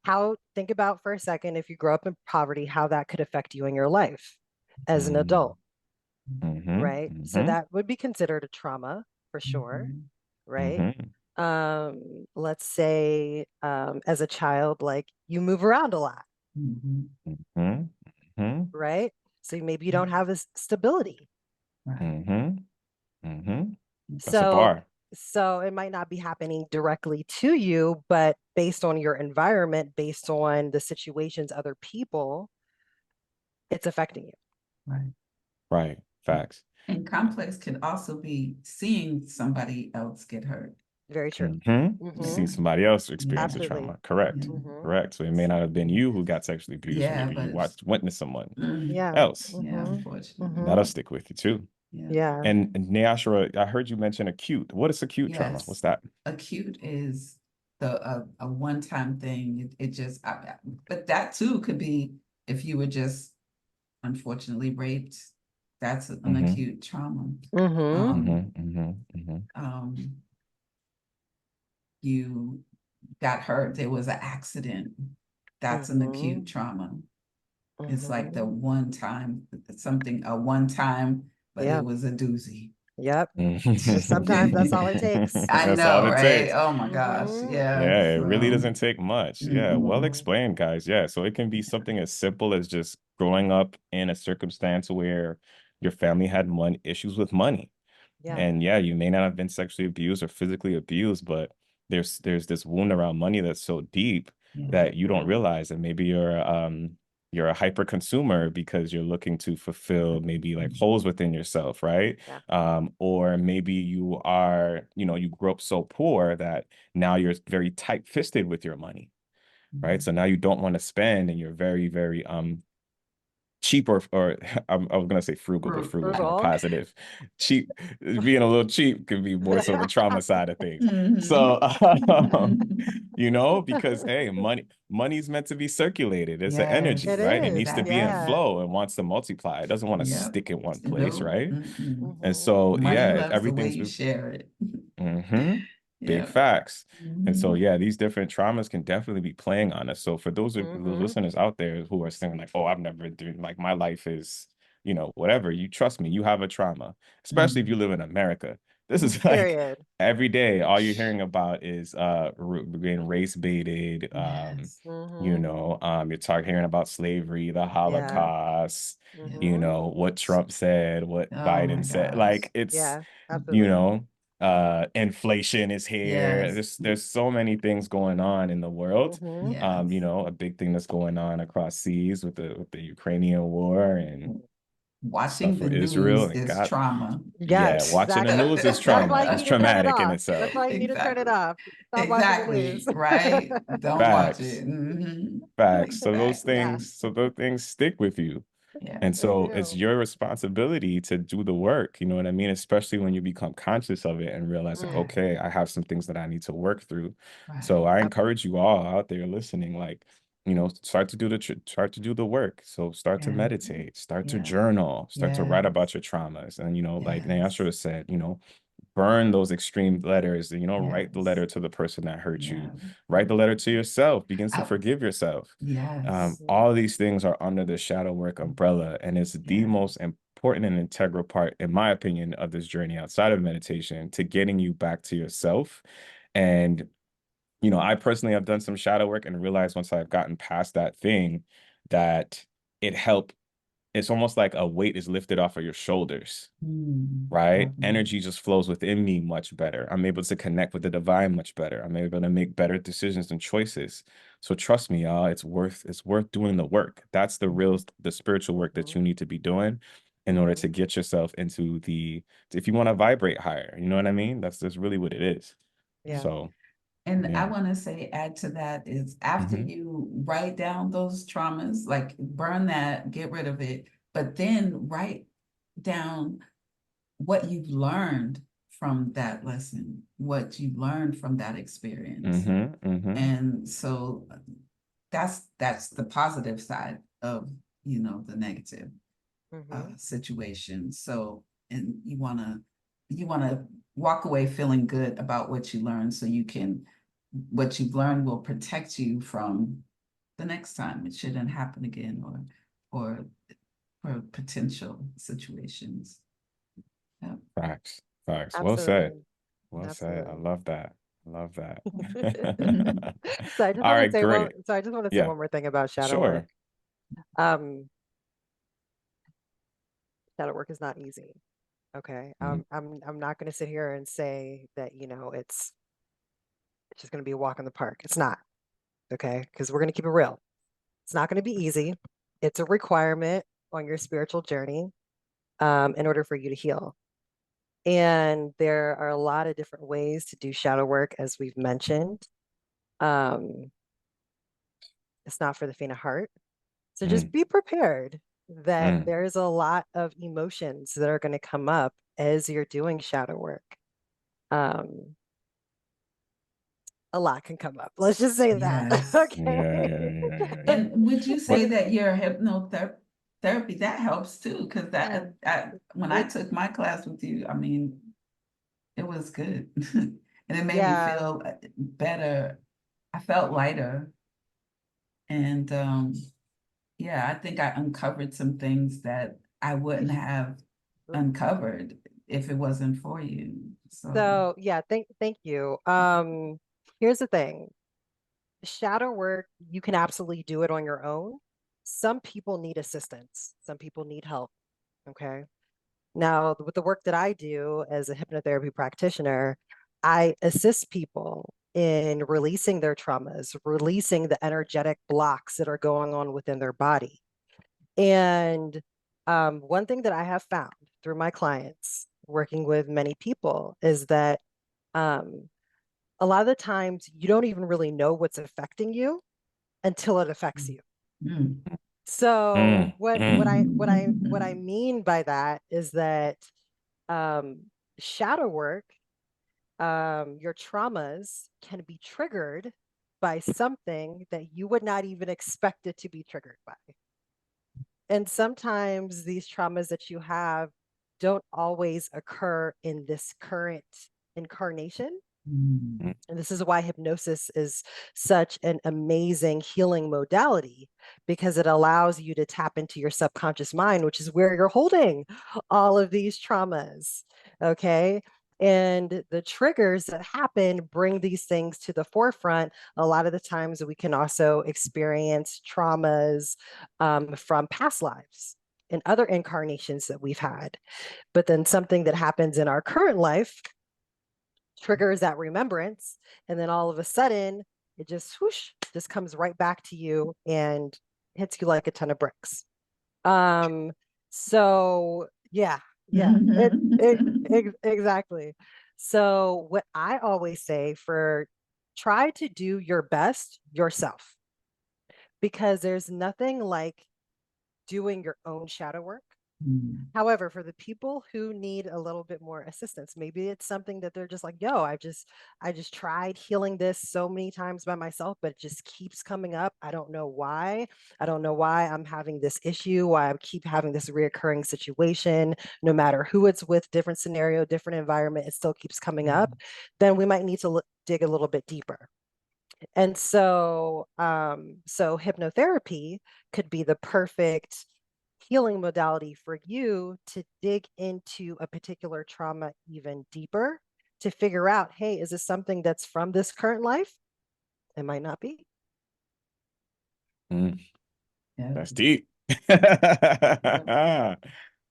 How, think about for a second, if you grow up in poverty, how that could affect you in your life as an Mm. adult, Mhm, right? So mhm, that would be considered a trauma for sure, right? mhm, Let's say as a child, like you move around a lot, mhm, mhm, right? So maybe you don't have a stability. mhm, mhm. That's a So bar. so it might not be happening directly to you, but based on your environment, based on the situations, other people, it's affecting you. Right. Right. Facts. And complex can also be seeing somebody else get hurt. Very true. Mhm. Mm-hmm. See somebody else experience a Yeah. Absolutely. trauma. Correct. Mm-hmm. Correct. So it may not have been you who got sexually abused. Yeah, Maybe you but it's, witnessed someone Yeah. else. yeah, Mm-hmm. unfortunately. Mm-hmm. That'll stick with you too. Yeah. Yeah. And Naashara, I heard you mention acute. What is acute trauma? What's Yes. that? Acute is a one-time thing. It just, but that too could be if you were just unfortunately raped. That's an Mm-hmm. acute trauma. Mm-hmm. Mm-hmm. Mm-hmm. Mm-hmm. Um, you got hurt. There was an accident. That's an Mm-hmm. acute trauma. It's like the Mm-hmm. one time something, a one time, but Yeah. it was a doozy. Yep. And sometimes that's all it takes. I That's all know, it right? takes. Oh my gosh. Yeah. Yeah, it really So, doesn't take much. Yeah, well mm-mm. explained, guys. Yeah, so it can be something as simple as just growing up in a circumstance where your family had money issues with money. Yeah. And yeah, you may not have been sexually abused or physically abused, but there's this wound around money that's so deep Yeah. that you don't realize that maybe you're a hyper consumer because you're looking to fulfill maybe like holes within yourself, right? Yeah. Or maybe you are, you grew up so poor that now you're very tight-fisted with your money, right? So now you don't want to spend and you're very, very cheap or I was gonna say frugal, but frugal is more Frugal. positive. Cheap, being a little cheap can be more so the trauma side of things. Mhm. So because hey, money's meant to be circulated. It's an energy, It Yes, right? It is. needs to be in exactly. Yeah. flow and wants to multiply. It doesn't want to Yep. stick in one place, No. right? Mm-mm. And Hmm. so Money yeah, if loves the way everything's you share it. Mm-hmm. Big Yeah. facts. And so, Mhm. yeah, these different traumas can definitely be playing on us. So for those Hmm. listeners out there who are saying like, oh, I've never doing like my life is, whatever, you trust me, you have a trauma, especially if you Mhm. live in America. This is like Period. every day, all you're hearing about is being race baited, Yes. Hmm. you're talking hearing about slavery, the Yeah. Holocaust, Hmm. what Trump said, what Oh my Biden said. Like gosh. it's, Yeah. you Absolutely. know, inflation is here. Yes. There's so many things going on in the world. Hmm. Yes. A big thing that's going on across seas with the Ukrainian war and Watching stuff the with Israel news and is God. trauma. Yeah, Yes, watching the exactly. news is That's why trauma. you It's need to turn it traumatic in off. That's itself. why you need to turn it Exactly. off. Stop watching the news. Exactly. Right. Don't watch Facts. it. Mhm. Facts. So those Facts. Yeah, things, so those things stick with you. Yeah. And they so it's do. your responsibility to do the work, you know what I mean? Especially when you become conscious of it and realize, like, Mm, okay, I have some things that I need to work through. So Right. I yep. encourage you all out there listening, like, start to do the work. So start to Yeah. meditate, start to Yeah. journal, start to write Yes. about your traumas. And, like Yes. Naashara said, burn those extreme letters, write the Yes. letter to the person that hurt you, Yeah. write the letter to yourself, begins to I, forgive yourself. yes. All Mhm. of these things are under the shadow work umbrella, and it's the Yeah. most important and integral part, in my opinion, of this journey outside of meditation to getting you back to yourself. And, I personally have done some shadow work and realized once I've gotten past that thing that it helped. It's almost like a weight is lifted off of your shoulders, right? Lovely. Energy just flows within me much better. I'm able to connect with the divine much better. I'm able to make better decisions and choices. So trust me, y'all, it's worth doing the work. That's the spiritual work that Mhm. you need to be doing in order to Mhm. get yourself into if you want to vibrate higher, you know what I mean? That's really what it is. Yeah. So And I yeah. want to say, add to that is after Hmm. you write down those traumas, like burn that, get rid of it, but then write down what you've learned from that lesson, what you learned from that experience. Hmm. Hmm. And so that's the positive side of the negative Hmm. situation. So and you want to walk away feeling good about what you learned so what you've learned will protect you from the next time it shouldn't happen again or for potential situations. Yeah. Facts. Facts. Well said. Absolutely. Well said. I Absolutely. love that. I love that. So I just All want to right, say great. Yeah, one more thing about shadow work. sure. Um, Shadow work is not easy. Okay. Mhm. I'm not going to sit here and say that, it's just going to be a walk in the park. It's not. Okay. Because we're going to keep it real. It's not going to be easy. It's a requirement on your spiritual journey, in order for you to heal. And there are a lot of different ways to do shadow work, as we've mentioned. Um, it's not for the faint of heart. So just Mm, be prepared that mm. there's a lot of emotions that are going to come up as you're doing shadow work. Um, a lot can come up. Let's just say that. Yes. Okay. Yeah, yeah, yeah, yeah, yeah. And would you say But that your hypnotherapy that helps too? Because when I It, took my class with you, I mean, it was good, and it made me yeah. feel better. I felt lighter, and yeah, I think I uncovered some things that I wouldn't have uncovered if it wasn't for you. So yeah, thank you. Here's the thing. Shadow work, you can absolutely do it on your own. Some people need assistance. Some people need help. Okay. Now, with the work that I do as a hypnotherapy practitioner, I assist people in releasing their traumas, releasing the energetic blocks that are going on within their body. And one thing that I have found through my clients working with many people is that um, a lot of the times you don't even really know what's affecting you until it affects you. mm. So what I Mm. mean by that is that um, shadow work, your traumas can be triggered by something that you would not even expect it to be triggered by. And sometimes these traumas that you have don't always occur in this current incarnation. Mm. And this is why hypnosis is such an amazing healing modality, because it allows you to tap into your subconscious mind, which is where you're holding all of these traumas. Okay. And the triggers that happen bring these things to the forefront. A lot of the times we can also experience traumas from past lives and other incarnations that we've had. But then something that happens in our current life triggers that remembrance, and then all of a sudden it just whoosh, just comes right back to you and hits you like a ton of bricks. um so exactly. So what I always say, for try to do your best yourself, because there's nothing like doing your own shadow work. Mm. However, for the people who need a little bit more assistance, maybe it's something that they're just like, yo, I just tried healing this so many times by myself, but it just keeps coming up. I don't know why. I don't know why I'm having this issue, why I keep having this reoccurring situation, no matter who it's with, different scenario, different environment, it still keeps coming up. Then we might need to dig a little bit deeper. And so hypnotherapy could be the perfect healing modality for you to dig into a particular trauma even deeper, to figure out, hey, is this something that's from this current life? It might not be. Mm. Yeah. That's deep.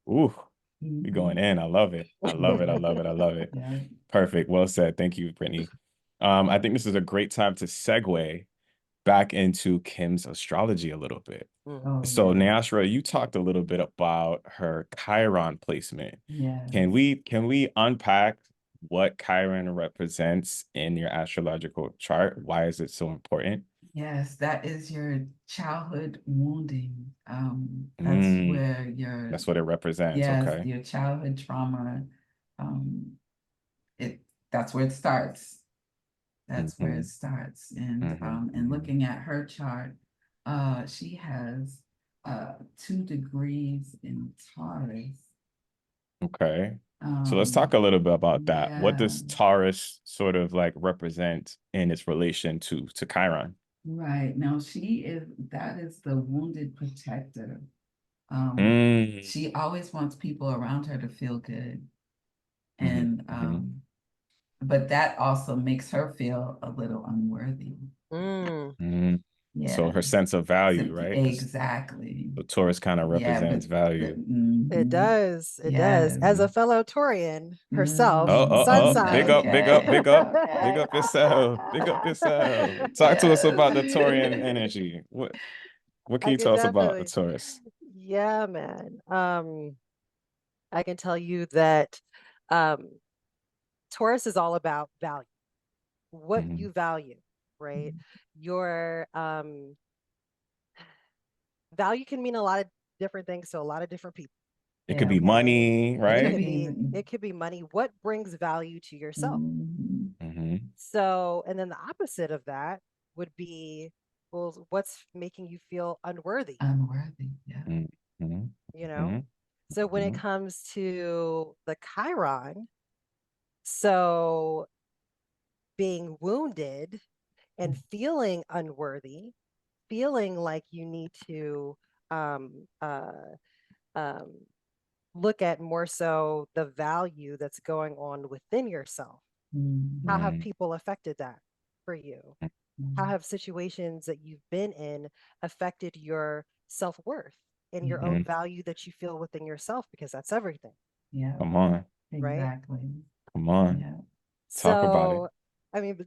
Ooh, you're going Mhm. in. I love it. I love it. I love it. I love it. Yeah. Perfect. Well said. Thank you, Brittany. I think this is a great time to segue back into Kim's astrology a little bit. Mhm. Oh So, yeah. Naashara, you talked a little bit about her Chiron placement. Yes. Can we unpack what Chiron represents in your astrological chart? Why is it so important? Yes, that is your childhood wounding. That's Mm, where your, that's what it represents. yes, Okay. your childhood trauma, um, it that's where it starts. That's where Mm-hmm, it starts. And mm-hmm, and mm-hmm. looking at her chart, she has 2 degrees in Taurus. Okay. So let's talk Um, a little bit about that. What yeah, does Taurus sort of like represent in its relation to Chiron? right. Now that is the wounded protector. Mm, She always wants people around her to feel good. mm-hmm, And mm-hmm, but that also makes her feel a little unworthy. Mm. mm. So Yeah. her sense of value, right? Because Exactly. the Taurus kind of Yeah, represents but value. It does. It does. yes. As a Mhm. fellow Taurian herself, Oh, oh, sun oh, big sign. up, big up, Okay. big up, big Okay. up yourself, big up yourself. Talk to us Yes. about the Taurian energy. What can I you could tell us about a definitely, Taurus? yeah, man. I can tell you that um, Taurus is all about value, what Hmm. you value, right? Your value can mean a lot of different things to a lot of different people. It could Yeah. be Okay. money, It It could right? could be. be it could be money. What brings value to yourself? Mhm. Hmm. So, and then the opposite of that would be, well, what's making you feel unworthy, Unworthy. Yeah. Hmm. you know? Hmm. So when it Hmm. comes to the Chiron, so being wounded and feeling unworthy, feeling like you need to um uh um look at more so the value that's going on within yourself. How have Mm, people affected that for you? How have situations that you've been in affected your self-worth and your own mhm. value that you feel within yourself? Because that's everything, Yeah, Come on. right? exactly. Come on. Yeah. Talk about it.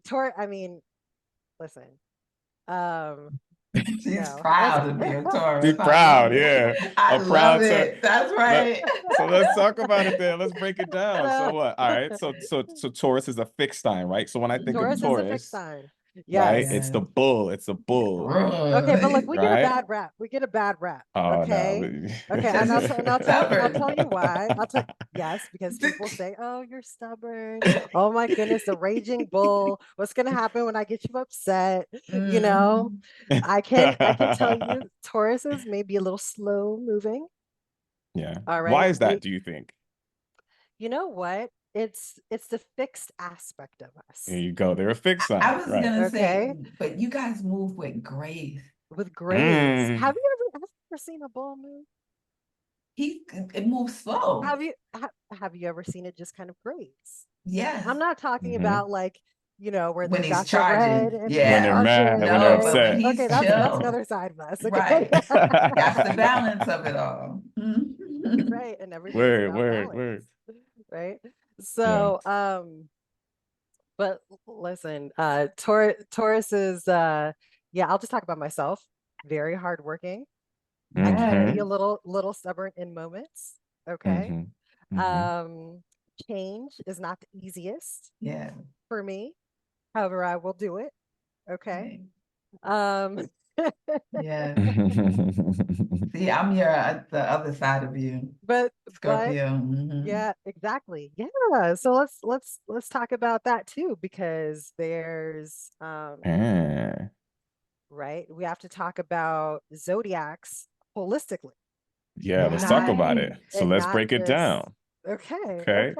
So, I mean, listen, um, She's no, let's proud to be a Be Taurus. I love proud, it. yeah. I A love proud to it. That's let right. so let's talk about it then. Let's break it down. So no. what? All right. So Taurus is a fixed sign, right? So when I think of Taurus is a fixed Taurus, sign. right, Yes. it's the Yes. bull. It's a bull, Okay, but look, we get a right? bad rap. We get a bad rap. Oh Okay. no. Okay, and Because I'll he's t- and I'll tell you stubborn. why. I'll tell yes, because people say, "Oh, you're stubborn. Oh my goodness, the raging bull. What's gonna happen when I get you upset?" You know, Mhm. I can tell you, Tauruses may be a little slow moving. Yeah. All Why right, is that, do you think? you know what? It's the fixed aspect of There us. you go. They're a fixed I sign, was right? gonna say, Okay, but you guys move with grace. with grace. Mm. Have you ever seen a bull move? It moves slow. Have you ever seen it just kind of graze? Yes. I'm not talking Hmm. about like, where When they've he's got the red charging. and When they're Yeah. mad, charging, when they're No, right? but when upset. Okay, he's that's chill. another side of us. Okay. Right. That's the balance of it all. Mhm. Right. And everything's Word, about word, balance. word. Right. Yeah. So but listen, Taurus is yeah, I'll just talk about myself. Very hardworking. I can be Yes. Mm-hmm. a little stubborn in moments. Okay. Mm-hmm. Mm-hmm. Um, change is not the easiest Yeah. for me. However, I will do it. Okay. Okay. Um, Yes. See, I'm your the other side of you, but Scorpio. Hmm. yeah, exactly. Yeah. So let's talk about that too, because there's Ah, right, we have to talk about zodiacs holistically yeah, and let's talk not about it. Right. So let's break it just down. okay, Okay. okay.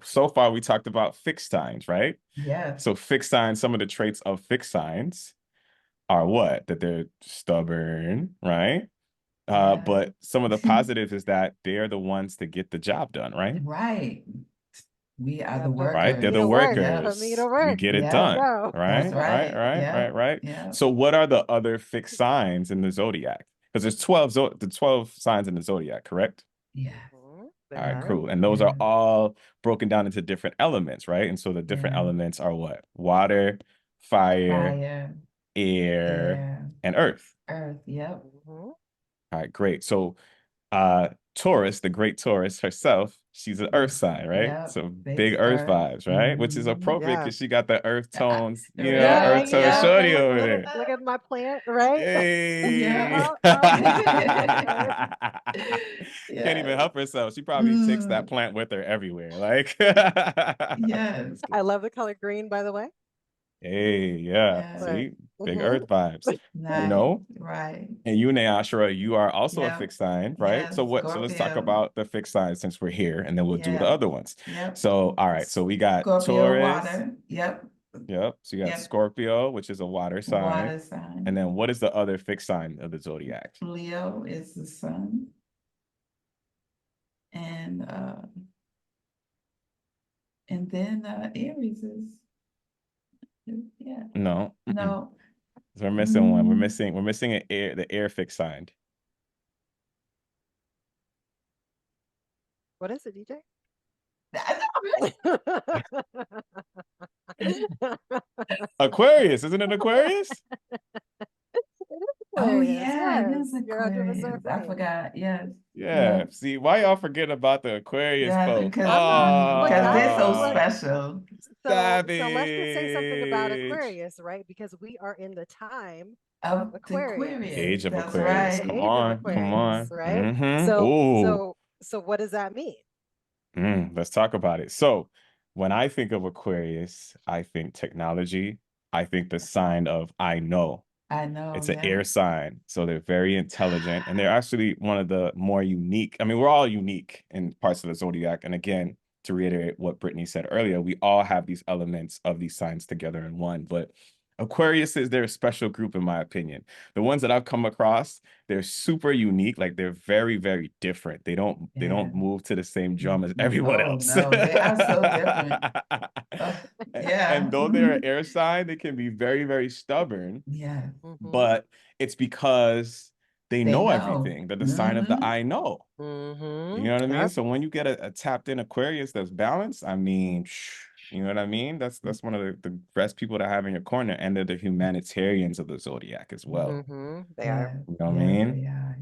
So far we talked about fixed signs, right? Yes. So fixed signs, some of the traits of fixed signs are what? That they're stubborn, right? Yeah. But some of the positives is that they're the ones that get the job done, right? Right. We are Yeah, the Right? put They're me the workers. to work. Yep. Put me workers. to We work. get it Let's Yep. done. go. That's Right? Right? right. Right? Right? Yep. Right? Yep. So what are the other fixed signs in the zodiac? Because there's 12 signs in the zodiac, correct? Yes. All right, Uh-huh. cool. And those are Yeah. all broken down into different elements, right? And so the different Yeah. elements are what? Water, fire, Fire, air, air, and earth. earth. Yep. Mhm. All right, great. So Taurus, the great Taurus herself, she's an earth sign, right? Yep. So big Big earth earth. vibes, right? Which is Hmm. appropriate Yeah. because she got the earth tones, Yeah, earth Right. tone yeah. Yep. Right. shorty over there. Look at my plant, right? Hey. Yep. Right. Can't even Yes. help herself. She probably takes that Mm. plant with her everywhere. Like, Yes. just I kidding. love the color green, by the way. Hey, yeah. Yeah. But See, big mhm. earth vibes, you Nice. know? Right. And you, Naashara, you are also a Yep. fixed sign, right? So Yes. what? So let's talk Scorpio. about the fixed signs since we're here, and then we'll do the Yeah. other ones. Yep. So, all right. So we got Scorpio Taurus. water. Yep. Yep. So you got Yep. Scorpio, which is a water sign. Water And sign. then what is the other fixed sign of the zodiac? Leo is the sun. And then Aries is yeah. No. Mm-mm. No. So we're missing one. We're Mm. missing. We're missing the air fixed sign. What is it, DJ? Aquarius, isn't it Aquarius? Oh Aquarius, yeah, it yes. is You're 100% Aquarius. I right. forgot. Yes. Yeah. Yep. See, why y'all forgetting about the Aquarius Yeah, folk? because I'm not look, they're so look, special. so let's just say something about Savage. Aquarius, right? Because we are in the time of Of the The Aquarius, Aquarius. age of That's Aquarius. the Come right. age of on. Come Aquarius, on. Yes. right? Mm-hmm. So Oh. so so what does that mean? Let's talk about it. So, when I think of Aquarius, I think technology. I think the sign of I know. I know. It's an Yeah. air sign. So they're very intelligent and they're actually one of the more unique. I mean, we're all unique in parts of the zodiac. And again, to reiterate what Brittany said earlier, we all have these elements of these signs together in one. But Aquariuses, they're a special group in my opinion. The ones that I've come across, they're super unique. Like they're very, very different. They Yeah. don't move to the same drum as everyone Oh else. no, they are so different. Yeah. And though they're an air sign, they can be very, very stubborn. Yeah. But it's because they They know know. everything. They're the sign of the I know. You know what I mean? Yep. So when you get a tapped in Aquarius that's balanced, I mean, you know what I mean? That's one of the best people to have in your corner, and they're the humanitarians of the zodiac as well. They are. Yeah. You know what I Yes, mean?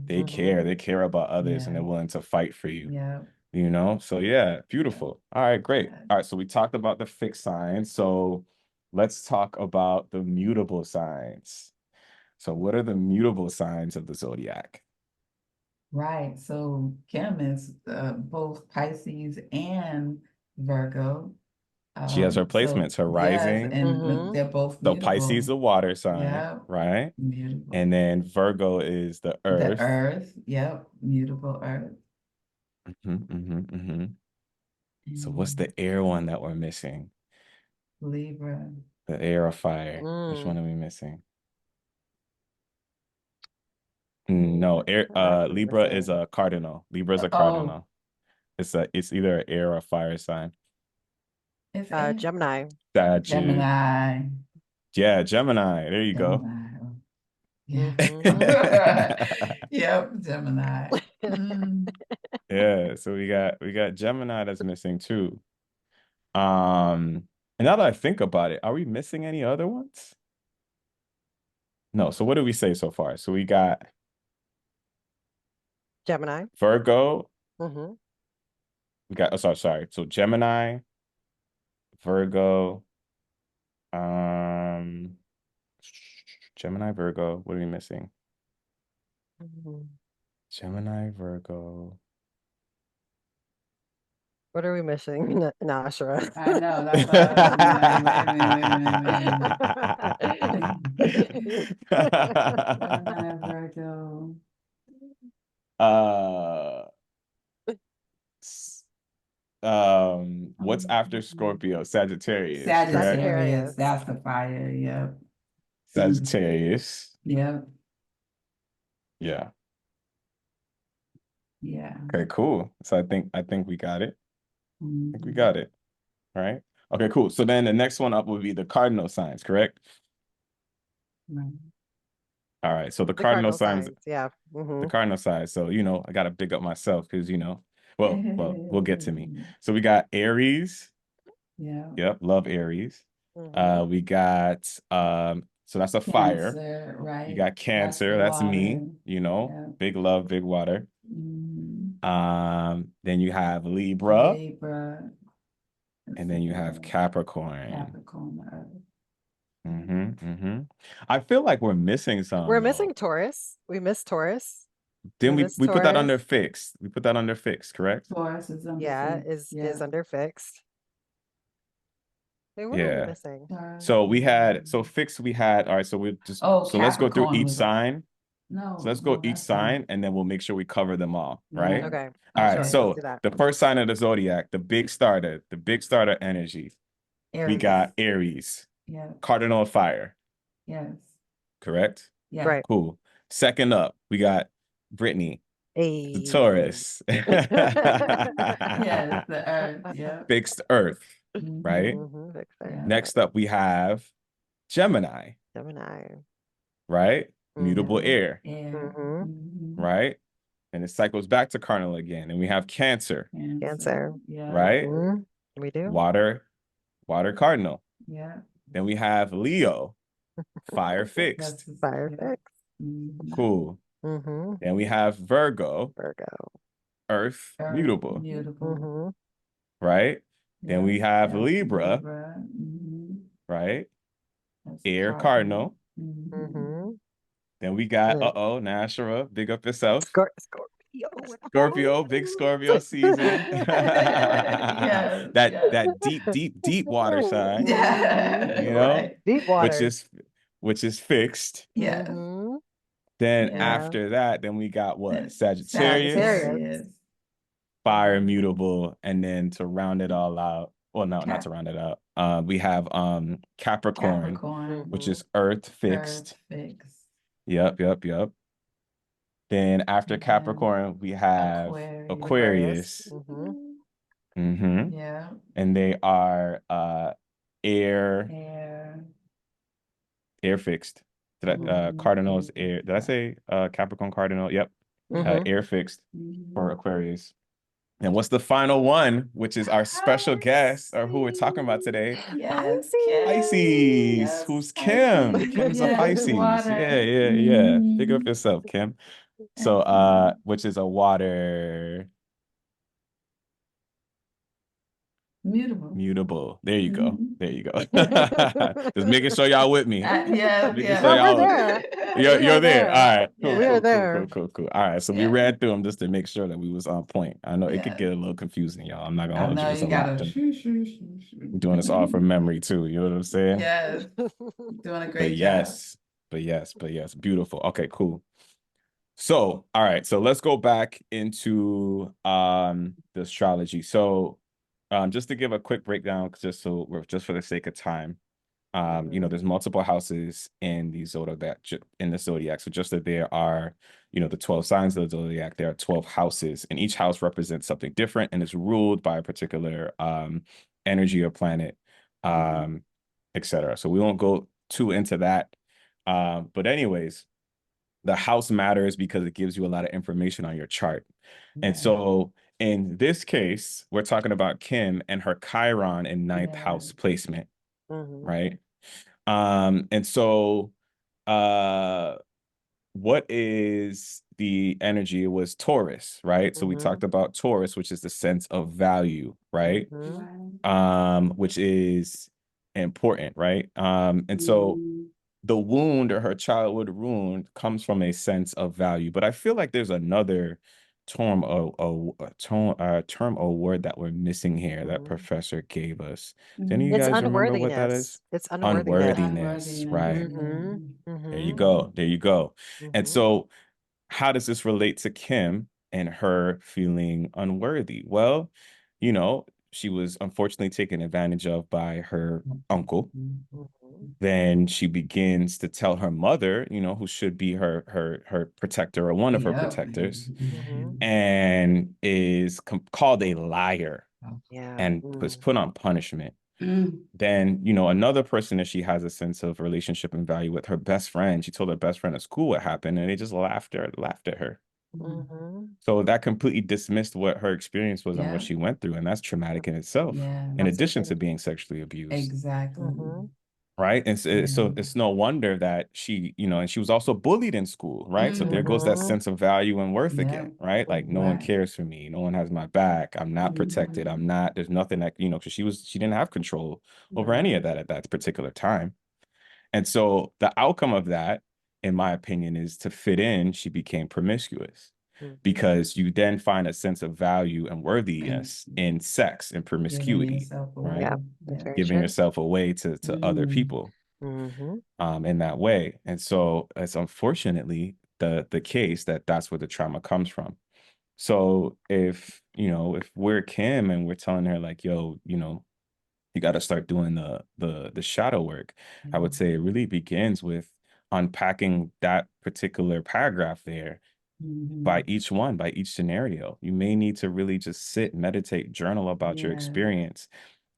they are. They care about others, and Yeah. they're willing to fight for you. Yeah. You know? So yeah, beautiful. All right, great. Yeah. All right, so we talked about the fixed signs. So let's talk about the mutable signs. So what are the mutable signs of the zodiac? Right. So Kim is both Pisces and Virgo. She has her So placements, her yes, rising. and they're both So Pisces, mutable. the water sign, Yeah, right? mutable. And then Virgo is the The earth. earth, yep, mutable earth. So what's the And air one that we're missing? Libra. The air or fire. Which one are we missing? No, air Libra is a cardinal. Libra is a Oh, cardinal. It's either an air or fire sign. it's a Gemini. Gemini. Yeah, Gemini. There you go. Gemini. Oh, yeah. Yep, Gemini. Yeah, so we got Gemini that's missing too. And now that I think about it, are we missing any other ones? No. So what did we say so far? So we got Gemini. Virgo. We got, oh, sorry. So Gemini, Virgo, um, Gemini, Virgo. What are we missing? Gemini, Virgo. What are we missing? Naashara. I know, that's what I was wait. Gemini, Virgo. uh, what's after Scorpio? Sagittarius, correct? Sagittarius, that's the fire, yep. Sagittarius. Yep. Yeah. Yeah. Okay, cool. So I think we got it. I think we got it. All right. Okay, cool. So then the next one up would be the cardinal signs, correct? Right. All right. So the The cardinal signs, yeah. the cardinal signs. So, you know, I got to big up myself because, you know, well, we'll get to me. So we got Aries. Yeah. Yep, love Aries. We got so that's a fire. Cancer, right? You got Cancer, that's me, you know, yeah. big love, big water. Then you have Libra. And then you have Capricorn. I feel like we're missing some. We're missing Taurus. We missed Taurus. Then we put that under fixed. We put that under fixed, correct? Taurus is under fixed. Is under fixed. Hey, what are we missing? So we had fixed we had all right, so we just so let's go through each sign. No. So let's go each sign and then we'll make sure we cover them all, right? Okay. All right. So the first sign of the zodiac, the big starter energy. Aries. We got Aries. Yeah. Cardinal of fire. Yes. Correct? Yeah. Right. Cool. Second up, we got Brittany. The Taurus. Yes, the earth. Yeah. Fixed earth. Right? Yeah. Next up, we have Gemini. Right? Mutable air. Right? And it cycles back to cardinal again. And we have Cancer. Yeah. Right? We do. Water cardinal. Yeah. Then we have Leo. Fire fixed. Fire fixed. Cool. Then we have Virgo. Earth mutable. Right? Then we have Libra. Right? Air cardinal. Then we got Naashara, big up yourself. Scorpio, big Scorpio season. That deep water sign. You know, right. Deep water. Which is fixed. Yeah. Then after that, then we got what? Sagittarius. Fire mutable, and then to round it all out, well, no, not to round it up. We have Capricorn, which Mhm. is Earth Earth fixed. fixed. Yep, yep, yep. Then after And then Capricorn, we have Aquarius. Aquarius. Aquarius. Mhm. Mm-hmm. Yeah. And they are air Air. air fixed. Did I Cardinals air? Did I say Capricorn Cardinal? Yep. Yeah. Air fixed for Mhm. Aquarius. And what's the final one, which is our special guest or who we're talking about Pisces. today? Yes, Pisces. Kim. Pisces. Yes, Who's Kim? Pisces. Kim is a Yes, Pisces. Yeah, water. yeah, yeah. Pick up Mhm. yourself, Kim. So Excellent. which is a water Mutable. mutable. There you go. Mhm. There you go. Just making sure y'all with me. Yeah, Making sure yeah. No, we're y'all there. you're We are there. there. All right. Cool, We are cool, Yes, cool, cool, there. cool, cool. All right. So we yes, ran through them just to make sure that we was on point. I know it could yes. get a little confusing, y'all. I'm not gonna I hold you. know It's a you lot. gotta shoo, shoo, shoo, We're doing this all from shoo. memory too. You know what I'm saying? Yes, doing a But great job. yes, but yes. Beautiful. Okay, cool. So, all right. So let's go back into the astrology. So, just to give a quick breakdown, just so we're just for the sake of time. Mhm. There's multiple houses in the zodiac. So just that there are, the 12 signs of the zodiac, there are 12 houses, and each house represents something different and is ruled by a particular energy or planet, Mhm. um, etc. So we won't go too into that. But anyways, the house matters because it gives you a lot of information on your chart. And Yeah, so in this case, we're talking about Kim and her Chiron in ninth yeah, house placement, Mhm. right? And so uh what is the energy? It was Taurus, right? So we Mhm. talked about Taurus, which is the sense of value, right? Mhm. right. Which is important, right? And so Mhm. the wound or her childhood wound comes from a sense of value. But I feel like there's another term or word that we're missing here that Mhm. professor gave us. Do any of you It's guys Mhm. remember what that unworthiness. is? It's It's unworthiness. Unworthiness, unworthiness. right? Mhm. Yeah. There you Mhm. go. There you go. And Mhm. so how does this relate to Kim and her feeling unworthy? Well, she was unfortunately taken advantage of by her uncle. Mhm. Then she begins to tell her mother, who should be her protector or one of her Yep. protectors, Mhm. and is called a liar Yeah. and was Mm. put on punishment. Mm. Then, another person that she has a sense of relationship and value with, her best friend. She told her best friend at school what happened, and they just laughed at her. Mhm. So that completely dismissed what her experience was and what Yep. she went through, and that's traumatic in itself, Yeah. in That's a addition to big. being sexually abused. Exactly. Mhm. Right. And so Yeah. it's no wonder that she, and she was also bullied in school, right? So there goes that Mm. Mhm. sense of value and worth again, Yep. right? Like no one Right. cares for me, no one has my back, I'm not protected, Mhm. I'm not, there's nothing that, because she didn't have control over any Right. of that at that particular time. And so the outcome of that, in my opinion, is to fit in, she became promiscuous Mhm. because you then find a sense of value and And worthiness in sex and giving promiscuity, yourself right? Yeah, away. that's Yeah. very Giving true. yourself away to other Mm. people Mhm. in that way. And so it's unfortunately the case that that's where the trauma comes from. So if we're Kim and we're telling her like, yo, you got to start doing the shadow work, I would Mm. say it really begins with unpacking that particular paragraph there Mhm. by each scenario. You may need to really just sit, meditate, journal about your Yeah. experience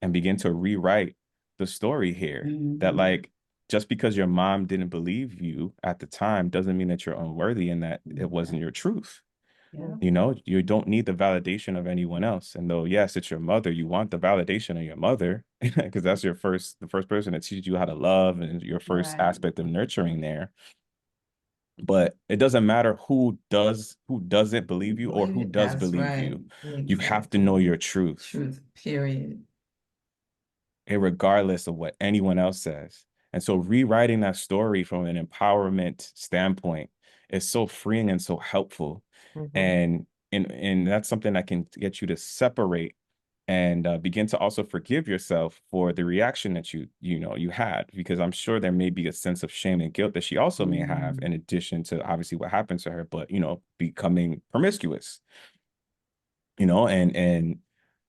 and begin to rewrite the story here. That Mhm. like just because your mom didn't believe you at the time doesn't mean that you're unworthy and that it Yeah. wasn't your truth. Yeah. You don't need the validation of anyone else. And though, yes, it's your mother, you want the validation of your mother because that's the first person that teaches you how to love and your first Right. aspect of nurturing there. But it doesn't matter who doesn't believe you or Believe who it. does That's believe right. you. You have to know Exactly. your truth, Truth. Period. regardless of what anyone else says. And so rewriting that story from an empowerment standpoint is so freeing and so helpful. Mhm. And that's something that can get you to separate and begin to also forgive yourself for the reaction that you had, because I'm sure there may be a sense of shame and guilt that she also may have Mm. in addition to obviously what happened to her, but becoming promiscuous, and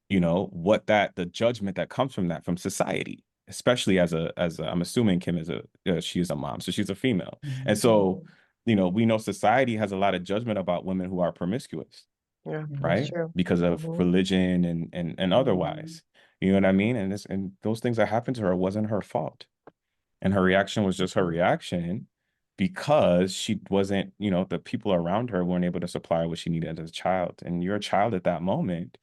you know, what the judgment that comes from that, from society, especially as a, I'm assuming Kim is she's a mom, so she's a female. And Mhm. so, you know, we know society has a lot of judgment about women who are promiscuous, Yeah, that's right? Mhm. true. Because of Hmm. religion and Mhm. otherwise. You know what I mean? And those things that happened to her wasn't her fault. And her reaction was just her reaction because she wasn't, you know, the people around her weren't able to supply what she needed as a child. And you're a child at that moment.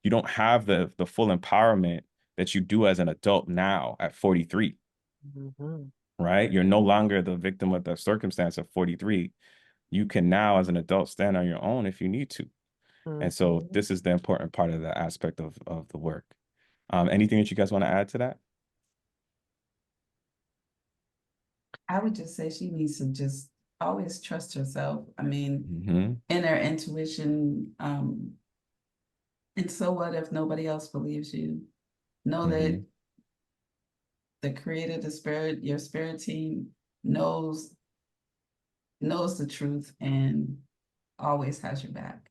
You don't have the full empowerment that you do as an adult now at 43, Hmm. right? You're no longer the victim of the circumstance of 43. You can now, as an adult, stand on your own if you need to. And so Hmm. this is the important part of the aspect of the work. Anything that you guys want to add to that? I would just say she needs to just always trust herself. I mean, Mm-hmm. in her intuition, and so what if nobody else believes you? Know Mm-hmm. that the creator, the spirit, your spirit team knows knows the truth and always has your back.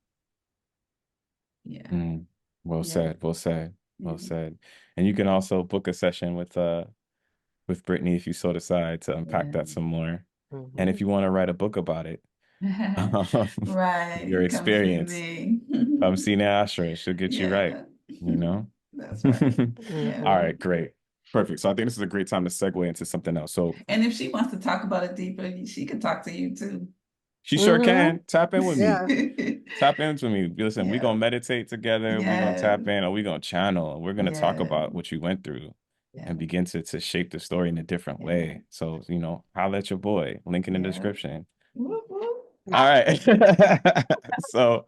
Yeah. Mm. Well Yeah. said. Well said. Well Yeah. said. And you can also book a session with Brittany if you so decide to unpack Yeah. that some more. And Hmm. if you want to write a book about it, um, your Right. Come see experience, me. come see Naashara. She'll get you right, Yeah. you know? That's right. All Yeah. Hmm. right, great. Perfect. So I think this is a great time to segue into something else. So And if she wants to talk about it deeper, she can talk to you too. she sure Hmm. can. Tap in with me. Yeah. Tap into me. Listen, we're Yeah. gonna meditate together, we're gonna Yeah. tap in, or we're gonna channel, and we're gonna talk Yeah. about what you went through Yeah. and begin to shape the story in a different Yeah. way. So, you know, holla at your boy. Link in the Yeah. description. Whoop, whoop. All right. So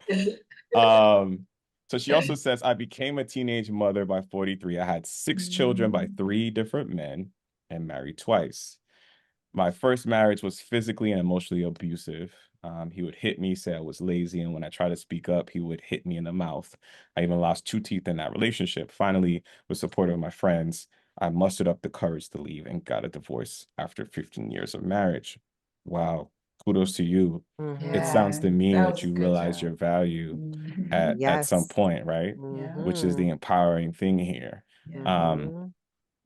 um so she also says, I became a teenage mother by 43. I had 6 children by Mhm. 3 different men and married twice. My first marriage was physically and emotionally abusive. He would hit me, say I was lazy, and when I tried to speak up, he would hit me in the mouth. I even lost 2 teeth in that relationship. Finally, with support of my friends, I mustered up the courage to leave and got a divorce after 15 years of marriage. Wow, kudos to you. It Hmm. sounds Yeah, to me that that was a you good realized job. your value Mhm. at some Yes. point, right? Yeah, Which is Hmm. the empowering thing here. yeah. Um, Hmm.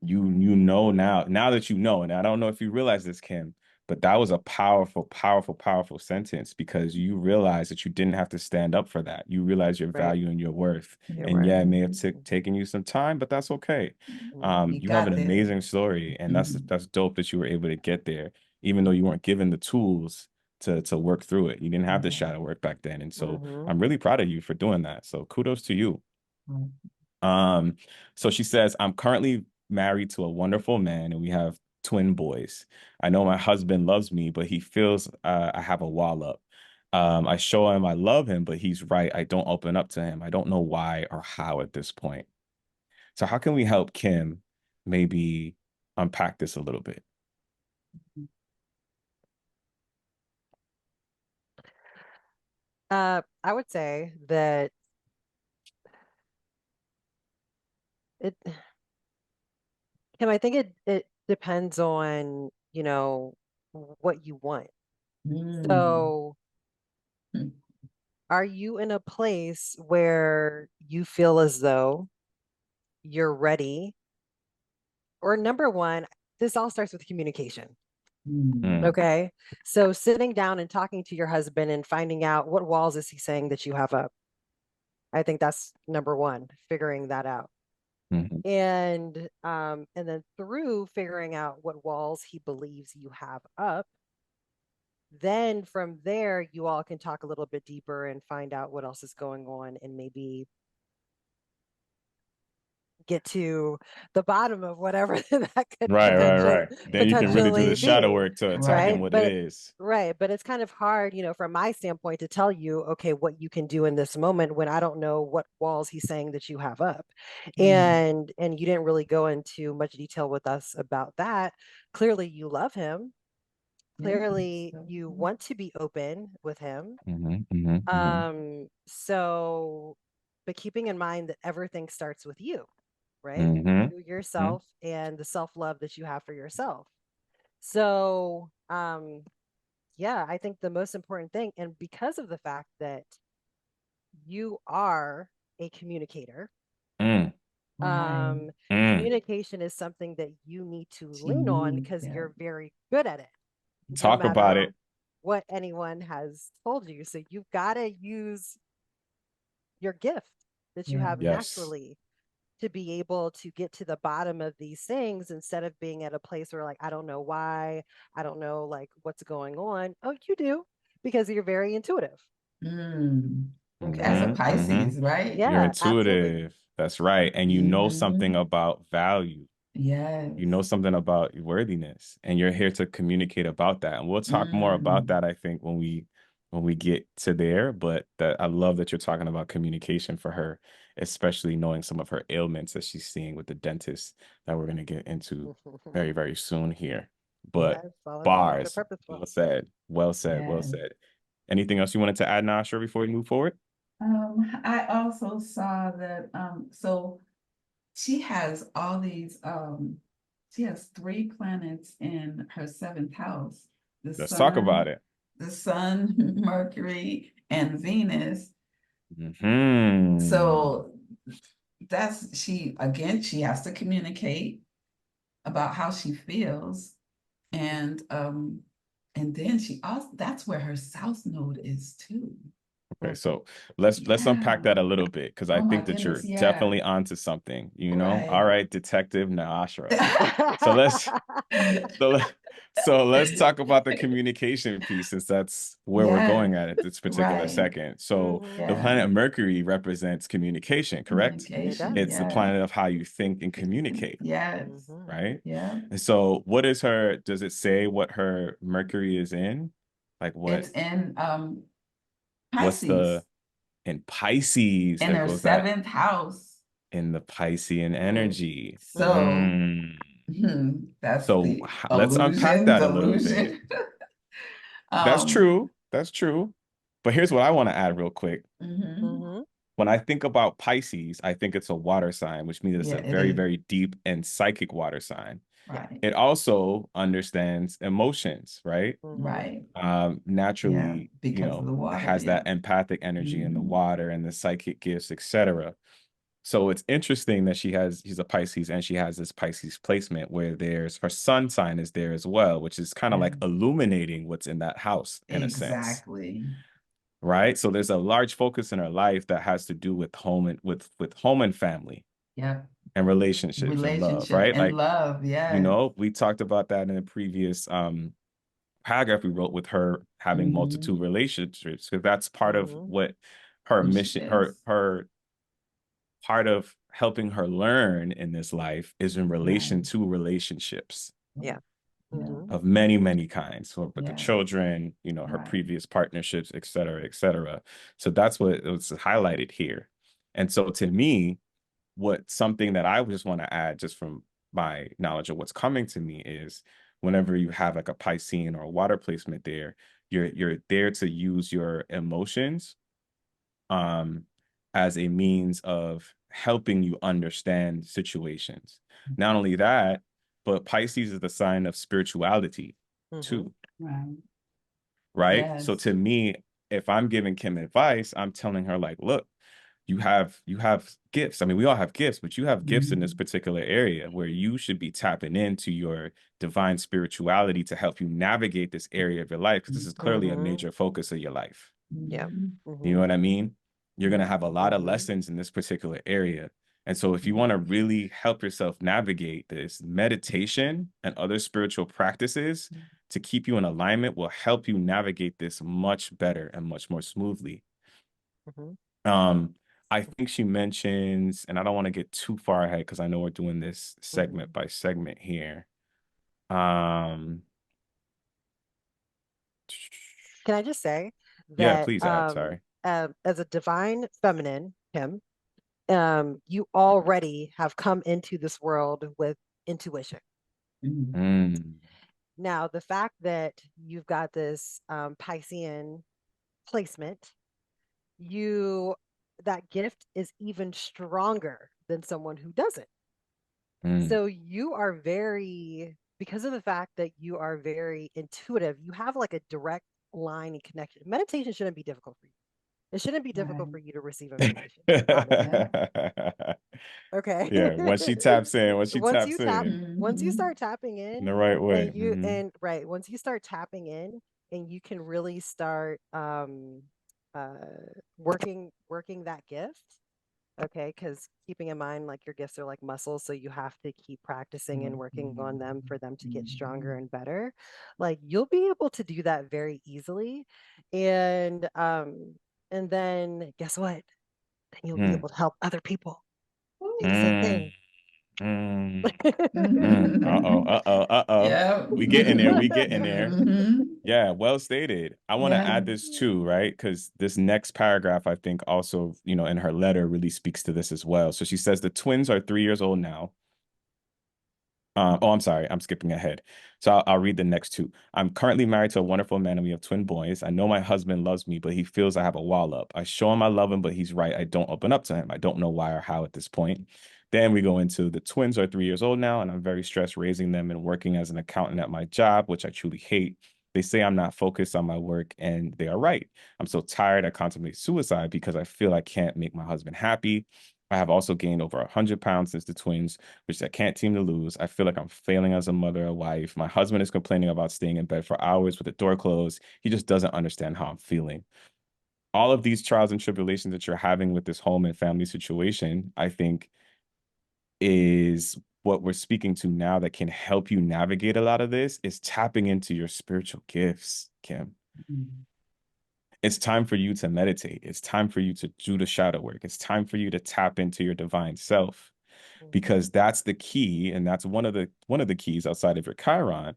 you know now that you know, and I don't know if you realize this, Kim, but that was a powerful, powerful, powerful sentence because you realize that you didn't have to stand up for that. You realize your Right. value and your worth. You're And right. yeah, it may have Mhm. taken you some time, but that's okay. You You have an got there. amazing story, and Mhm. that's dope that you were able to get there, even though you weren't given the tools to work through it. You didn't have the Yeah. shadow work back then. And so Hmm. I'm really proud of you for doing that. So kudos to you. Mhm. Um, so she says, I'm currently married to a wonderful man and we have twin boys. I know my husband loves me, but he feels I have a wall up. I show him I love him, but he's right. I don't open up to him. I don't know why or how at this point. So how can we help Kim maybe unpack this a little bit? I would say that it, Kim, I think it depends on, what you want. Mm. So, are you in a place where you feel as though you're ready? Or number one, this all starts with communication. Mm. Mm, Okay. So sitting down and talking to your husband and finding out what walls is he saying that you have up. I think that's number one, figuring that out. mhm. And then through figuring out what walls he believes you have up, then from there you all can talk a little bit deeper and find out what else is going on and maybe get to the bottom of whatever that could Right, right, right. Then you can really do the potentially shadow be, work to attack right? in Right. what it is. But it's kind of hard, from my standpoint to tell you, okay, what you can do in this moment when I don't know what walls he's saying that you have up. Mm. And you didn't really go into much detail with us about that. Clearly you love him. Yeah. Clearly So, you want to be open with him. Hmm, hmm, hmm, So but keeping in mind that everything starts with you, right? hmm, You yourself and the self-love that you have for yourself. So, yeah, I think the most important thing, and because of the fact that you are a communicator, Right. Communication is something that you need to She lean on needs, because yeah. you're very good at it, no Talk about matter it. what anyone has told you. So you've got to use your gift that you Yeah. have Yes. naturally to be able to get to the bottom of these things instead of being at a place where, like, I don't know why, I don't know like what's going on. Oh, you do, because you're very intuitive. Mm. As a Okay. Pisces, right? You're Yeah, absolutely. intuitive. That's right. And you know something Mm-hmm. about value. You know Yes. something about worthiness, and you're here to communicate about that. And we'll talk more about Mm. that, I think, when we get to there. But that I love that you're talking about communication for her, especially knowing some of her ailments that she's seeing with the dentist that we're gonna get into very, very soon here. But Yes, all intended and bars, purposeful. well said, well said, well Yes. said. Anything else you wanted to add, Nasha, before we move forward? I also saw that so she has all these she has three planets in her seventh house. The Let's talk about sun, it. the sun, Mercury, and Venus. Hmm. So that's she again, she has to communicate about how she feels. And then she also that's where her south node is too. Okay, so let's unpack Yeah. that a little bit because I Oh my think that goodness, you're yeah. definitely onto something, you know? All Right. right, Detective Naashra. So let's so so let's talk about the communication piece since that's where we're Yes, going at this particular right. second. So Hmm. the Yeah. planet Mercury represents communication, correct? It does. Communication, It's the yes. planet of how you think and communicate, Yes. Hmm. right? Yeah. And so what is her, does it say what her Mercury is in? Like It's in what's the Pisces in Pisces? in There her goes that seventh house. in the Piscean Mm. energy. So that's So the let's unpack illusion, that a little bit. delusion. That's um, true. That's true. But here's what I want to add real quick. mhm. Hmm. When I think about Pisces, I think it's a water sign, which means it's Yeah, a it very, is. very deep and psychic water sign. Yeah. Right. It also understands emotions, right? Hmm. Right. Yeah. Naturally, Because of the water. has Yeah. that empathic energy in the Hmm. water and the psychic gifts, etc. So it's interesting that she's a Pisces and she has this Pisces placement where there's her sun sign is there as well, which is kind of Yeah. like illuminating what's in that house in a sense, Exactly. right? So there's a large focus in her life that has to do with home and with home and family Yep. and relationships and love, Relationships right? and Like, love. Yes. we talked about that in a previous paragraph we wrote with her having Hmm. multitude relationships because that's part of Hmm. what her Who she mission, is. her part of helping her learn in this life is in relation Right. to relationships Yeah. Yeah. Hmm. of many, many kinds. So with the Yeah. children, her Right. previous partnerships, et cetera, et cetera. So that's what it was highlighted here. And so to me, what something that I just want to add just from my knowledge of what's coming to me is whenever you have like a Piscean or a water placement there, you're there to use your emotions um, as a means of helping you understand situations. Not only that, but Pisces is the sign of spirituality Hmm. too, Right. right? So Yes. to me, if I'm giving Kim advice, I'm telling her like, look, you have gifts. I mean, we all have gifts, but you have gifts in this Hmm. particular area where you should be tapping into your divine spirituality to help you navigate this area of your life because this is clearly a Hmm. major focus of your life. Yeah. Hmm. You know Hmm. what I mean? You're going to Yeah. have a lot of Hmm. lessons in this particular area. And so, if you want to really help yourself navigate this, meditation and other spiritual practices to keep you in alignment will help you navigate this much better and much more smoothly. Hmm. Um, I think she mentions, and I don't want to get too far ahead because I know we're doing this Hmm. segment by segment here. Um, Can I just say yeah, that please add. Sorry. as a divine feminine, Kim, you already have come into this world with intuition. Hmm. Mm, Now, the fact that you've got this Piscean placement, you that gift is even stronger than someone who doesn't. mm, So you are very, because of the fact that you are very intuitive, you have like a direct line and connection. Meditation shouldn't be difficult for you. It shouldn't be difficult Right. for you to receive information, honestly. Yeah. Okay. Yeah, once she taps in, Once you Mhm. start tapping in in the right way. and once you start tapping in and you can really start uh working that gift. Okay, because keeping in mind like your gifts are like muscles, so you have to keep practicing and working on them for them to get stronger and better. Like you'll be able to do that very easily. And then guess what? Then you'll be Mm, able to help other people do the same mm, thing. mm, Uh-oh, Mhm. uh-oh, uh-oh. Yeah. We getting there, we getting there. Mhm. Yeah, well stated. I want to Yeah. add this too, right? Because this next paragraph, I think also, in her letter really speaks to this as well. So she says the twins are 3 years old now. I'm sorry. I'm skipping ahead. So I'll read the next two. I'm currently married to a wonderful man and we have twin boys. I know my husband loves me, but he feels I have a wall up. I show him I love him, but he's right. I don't open up to him. I don't know why or how at this point. Then we go into the twins are 3 years old now, and I'm very stressed raising them and working as an accountant at my job, which I truly hate. They say I'm not focused on my work, and they are right. I'm so tired I contemplate suicide because I feel I can't make my husband happy. I have also gained over 100 pounds since the twins, which I can't seem to lose. I feel like I'm failing as a mother or wife. My husband is complaining about staying in bed for hours with the door closed. He just doesn't understand how I'm feeling. All of these trials and tribulations that you're having with this home and family situation, I think, is what we're speaking to now that can help you navigate a lot of this is tapping into your spiritual gifts, Kim. Mhm. It's time for you to meditate. It's time for you to do the shadow work. It's time for you to tap into your divine self because Mhm, that's the key, and that's one of the keys outside of your Chiron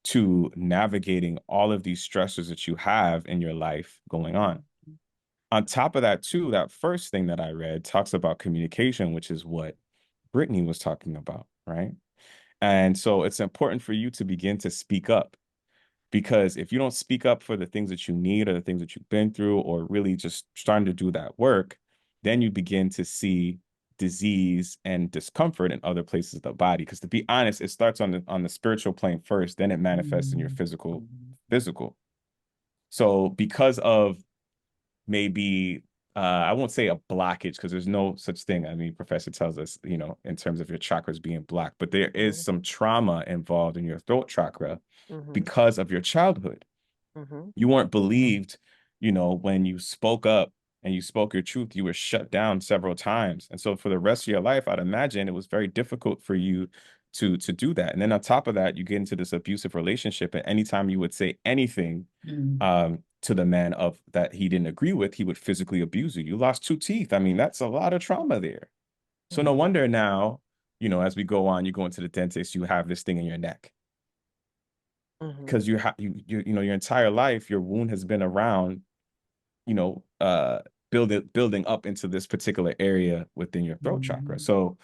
to navigating all of these stressors that you have in your life going on. On top of that, too, that first thing that I read talks about communication, which is what Brittany was talking about, right? And so it's important for you to begin to speak up because if you don't speak up for the things that you need or the things that you've been through or really just starting to do that work, then you begin to see disease and discomfort in other places of the body. Because to be honest, it starts on the spiritual plane first, then it manifests in your physical. So because of maybe I won't say a blockage because there's no such thing. I mean, professor tells us, in terms of your chakras being blocked, but there is mhm, some trauma involved in your throat chakra mhm, because of your childhood. mhm, You weren't believed, when you spoke up and you spoke your truth, you were shut down several times. And so for the rest of your life, I'd imagine it was very difficult for you to do that. And then on top of that, you get into this abusive relationship. And anytime you would say anything Mhm. to the man of that he didn't agree with, he would physically abuse you. You lost two teeth. I mean, that's a lot of trauma there. So no mhm, wonder now, as we go on, you go into the dentist, you have this thing in your neck mhm, because your entire life your wound has been around you know uh building up into this particular area within your throat chakra. Mhm. So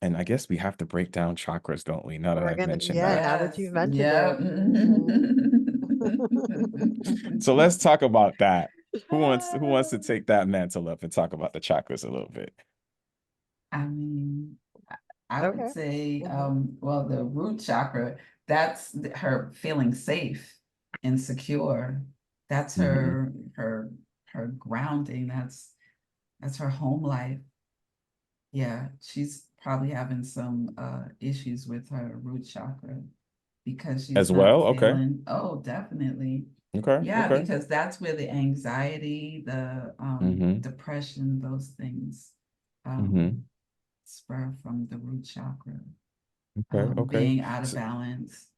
and I guess we have to break down chakras, don't we, now that We're I've gonna, mentioned yeah, that. now that Yes. you've mentioned Yeah. it. Mhm. So let's talk about that. Who wants to take that mantle up and talk about the chakras a little bit? I mean, I would Okay. say, Mhm, well, the root chakra, that's her feeling safe and secure. That's Hmm. her grounding. That's her home life. Yeah, she's probably having some issues with her root chakra because she's As not well, okay. feeling, oh, definitely. Okay, Yeah, okay. because that's where the anxiety, the Hmm. depression, those things Hmm. spur from the root chakra, Okay, okay. being out of So, balance.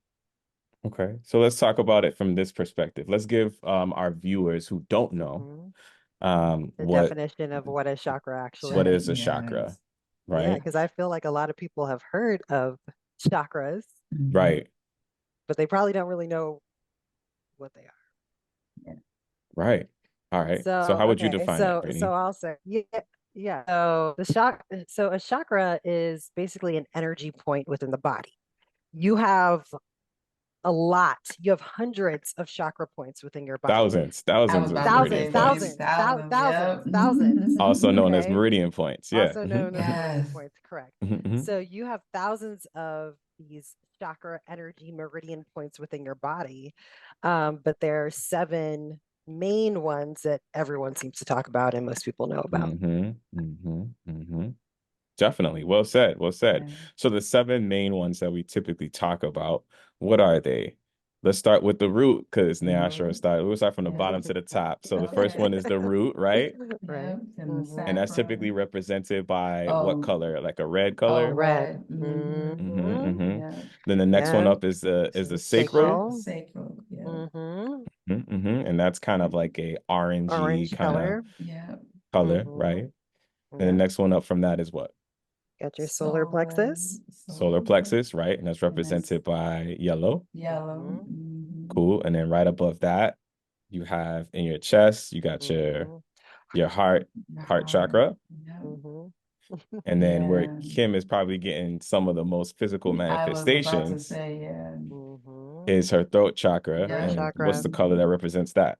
okay, so let's talk about it from this perspective. Let's give our viewers who don't know mhm. The what definition of what a chakra actually what Check, is a means. chakra, yes. Yeah, right? because I feel like a lot of people have heard of chakras, Mhm. Right, but they probably don't really know what they are. Yeah. right. All right. So So, how would you okay, define it, so Brittany? I'll say, yeah, yeah. So a chakra is basically an energy point within the body. You have a lot. You have hundreds of chakra points within your body. Thousands, I was thousands of about to meridian say Thousands, maybe points, thousands, thousands. Yeah. thousands. also known as Okay. meridian points. Yeah. Also Hmm. known as meridian Yes. points, correct. Hmm. So you have thousands of these chakra energy meridian points within your body. But there are seven. main ones that everyone seems to talk about and most people know about. Definitely. Well said. Well said. Yeah. So the seven main ones that we typically talk about, what are they? Let's start with the root because Naashara started. We'll start from the Yeah. bottom to the top. So the first Okay. one is the root, right? Right. Yep. And the Mm-hmm. And that's saffron. typically represented by what Oh, color? Like a red oh, color? Red. red. Mm-hmm. Yeah. Then the next one Yeah. up is the sacral. Sacral. Sacral. Yeah. Mm-hmm. And that's kind of like a orangey Orange kind of color. Yeah. color, Mm-hmm. right? And the Yeah. next one up from that is what? Got your solar Solar. plexus. Solar Solar. plexus, right? And that's And that's represented by yellow. yellow. Mm-hmm. Cool. And then right above that, you have in your chest, you got Mm-hmm. your The heart heart. chakra. Yeah. Mm-hmm. And then where Yeah. Kim is probably getting some of the most physical I was about to manifestations say, yeah. Mm-hmm. is her throat chakra. Throat Yeah. And what's chakra. the color that represents that?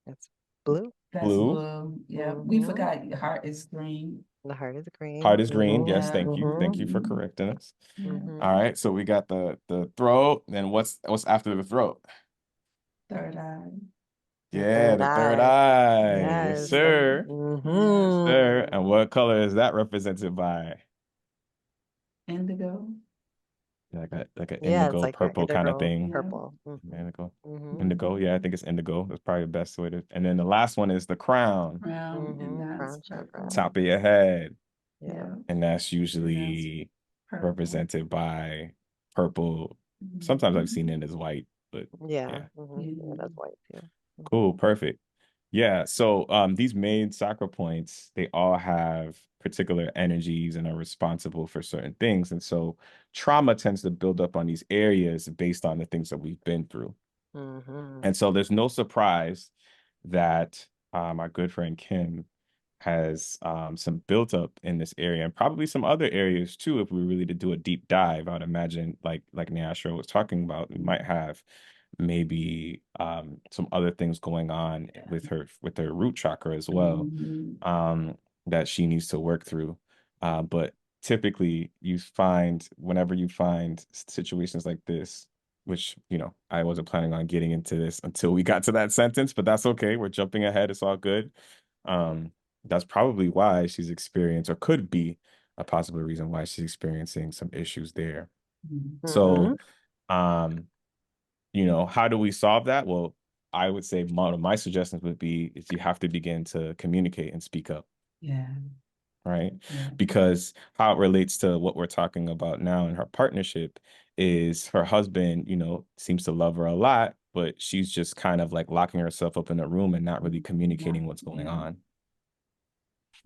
That's blue. That's Blue. blue. Yeah. We Mm-hmm. forgot your heart is green. The heart is green. Heart is green. Mm-hmm. Yes, Yeah. thank you. Thank you for Mhm. correcting us. Yeah. Mm-hmm. All right. So we got the throat. Then what's after the throat? Third eye. The Yeah, third the third eye. eye. Yes, Yes. sir. Yeah. Yes, sir. And Mm-hmm. what color is that represented by? Indigo. Like an Yeah, it's indigo like that purple kind of indigo thing. Yeah. purple. Mm-hmm. Indigo. Mm-hmm. Indigo. Yeah, I think it's indigo. That's probably the best way to. And then the last one is the crown, Crown. And Mm-hmm. that's Crown chakra. purple. top of your head. Yeah. Yeah. And that's And that's usually purple. represented by purple. Sometimes I've seen it as white, but Yeah. yeah. Mm-hmm. Yeah, that's white too. Mm-hmm. Cool, perfect. Yeah, so these main sacral points, they all have particular energies and are responsible for certain things. And so trauma tends to build up on these areas based on the things that we've been through. Mm-hmm. And so there's no surprise that our good friend Kim has some built up in this area and probably some other areas too. If we really to do a deep dive, I would imagine like Neashra was talking about, we might have maybe some other things going on with her root chakra as well, Mhm. um, that she needs to work through. But typically you find whenever you find situations like this, which I wasn't planning on getting into this until we got to that sentence, but that's okay. We're jumping ahead. It's all good. Um, that's probably why she's experienced, or could be a possible reason why she's experiencing some issues there. Mhm. Mm-hmm. So, um, how do we solve that? Well, I would say one of my suggestions would be is you have to begin to communicate and speak up, Yeah. right? Yeah. Because how it relates to what we're talking about now in her partnership is her husband, seems to love her a lot, but she's just kind of like locking herself up in a room and not really Not, communicating what's going yeah. on.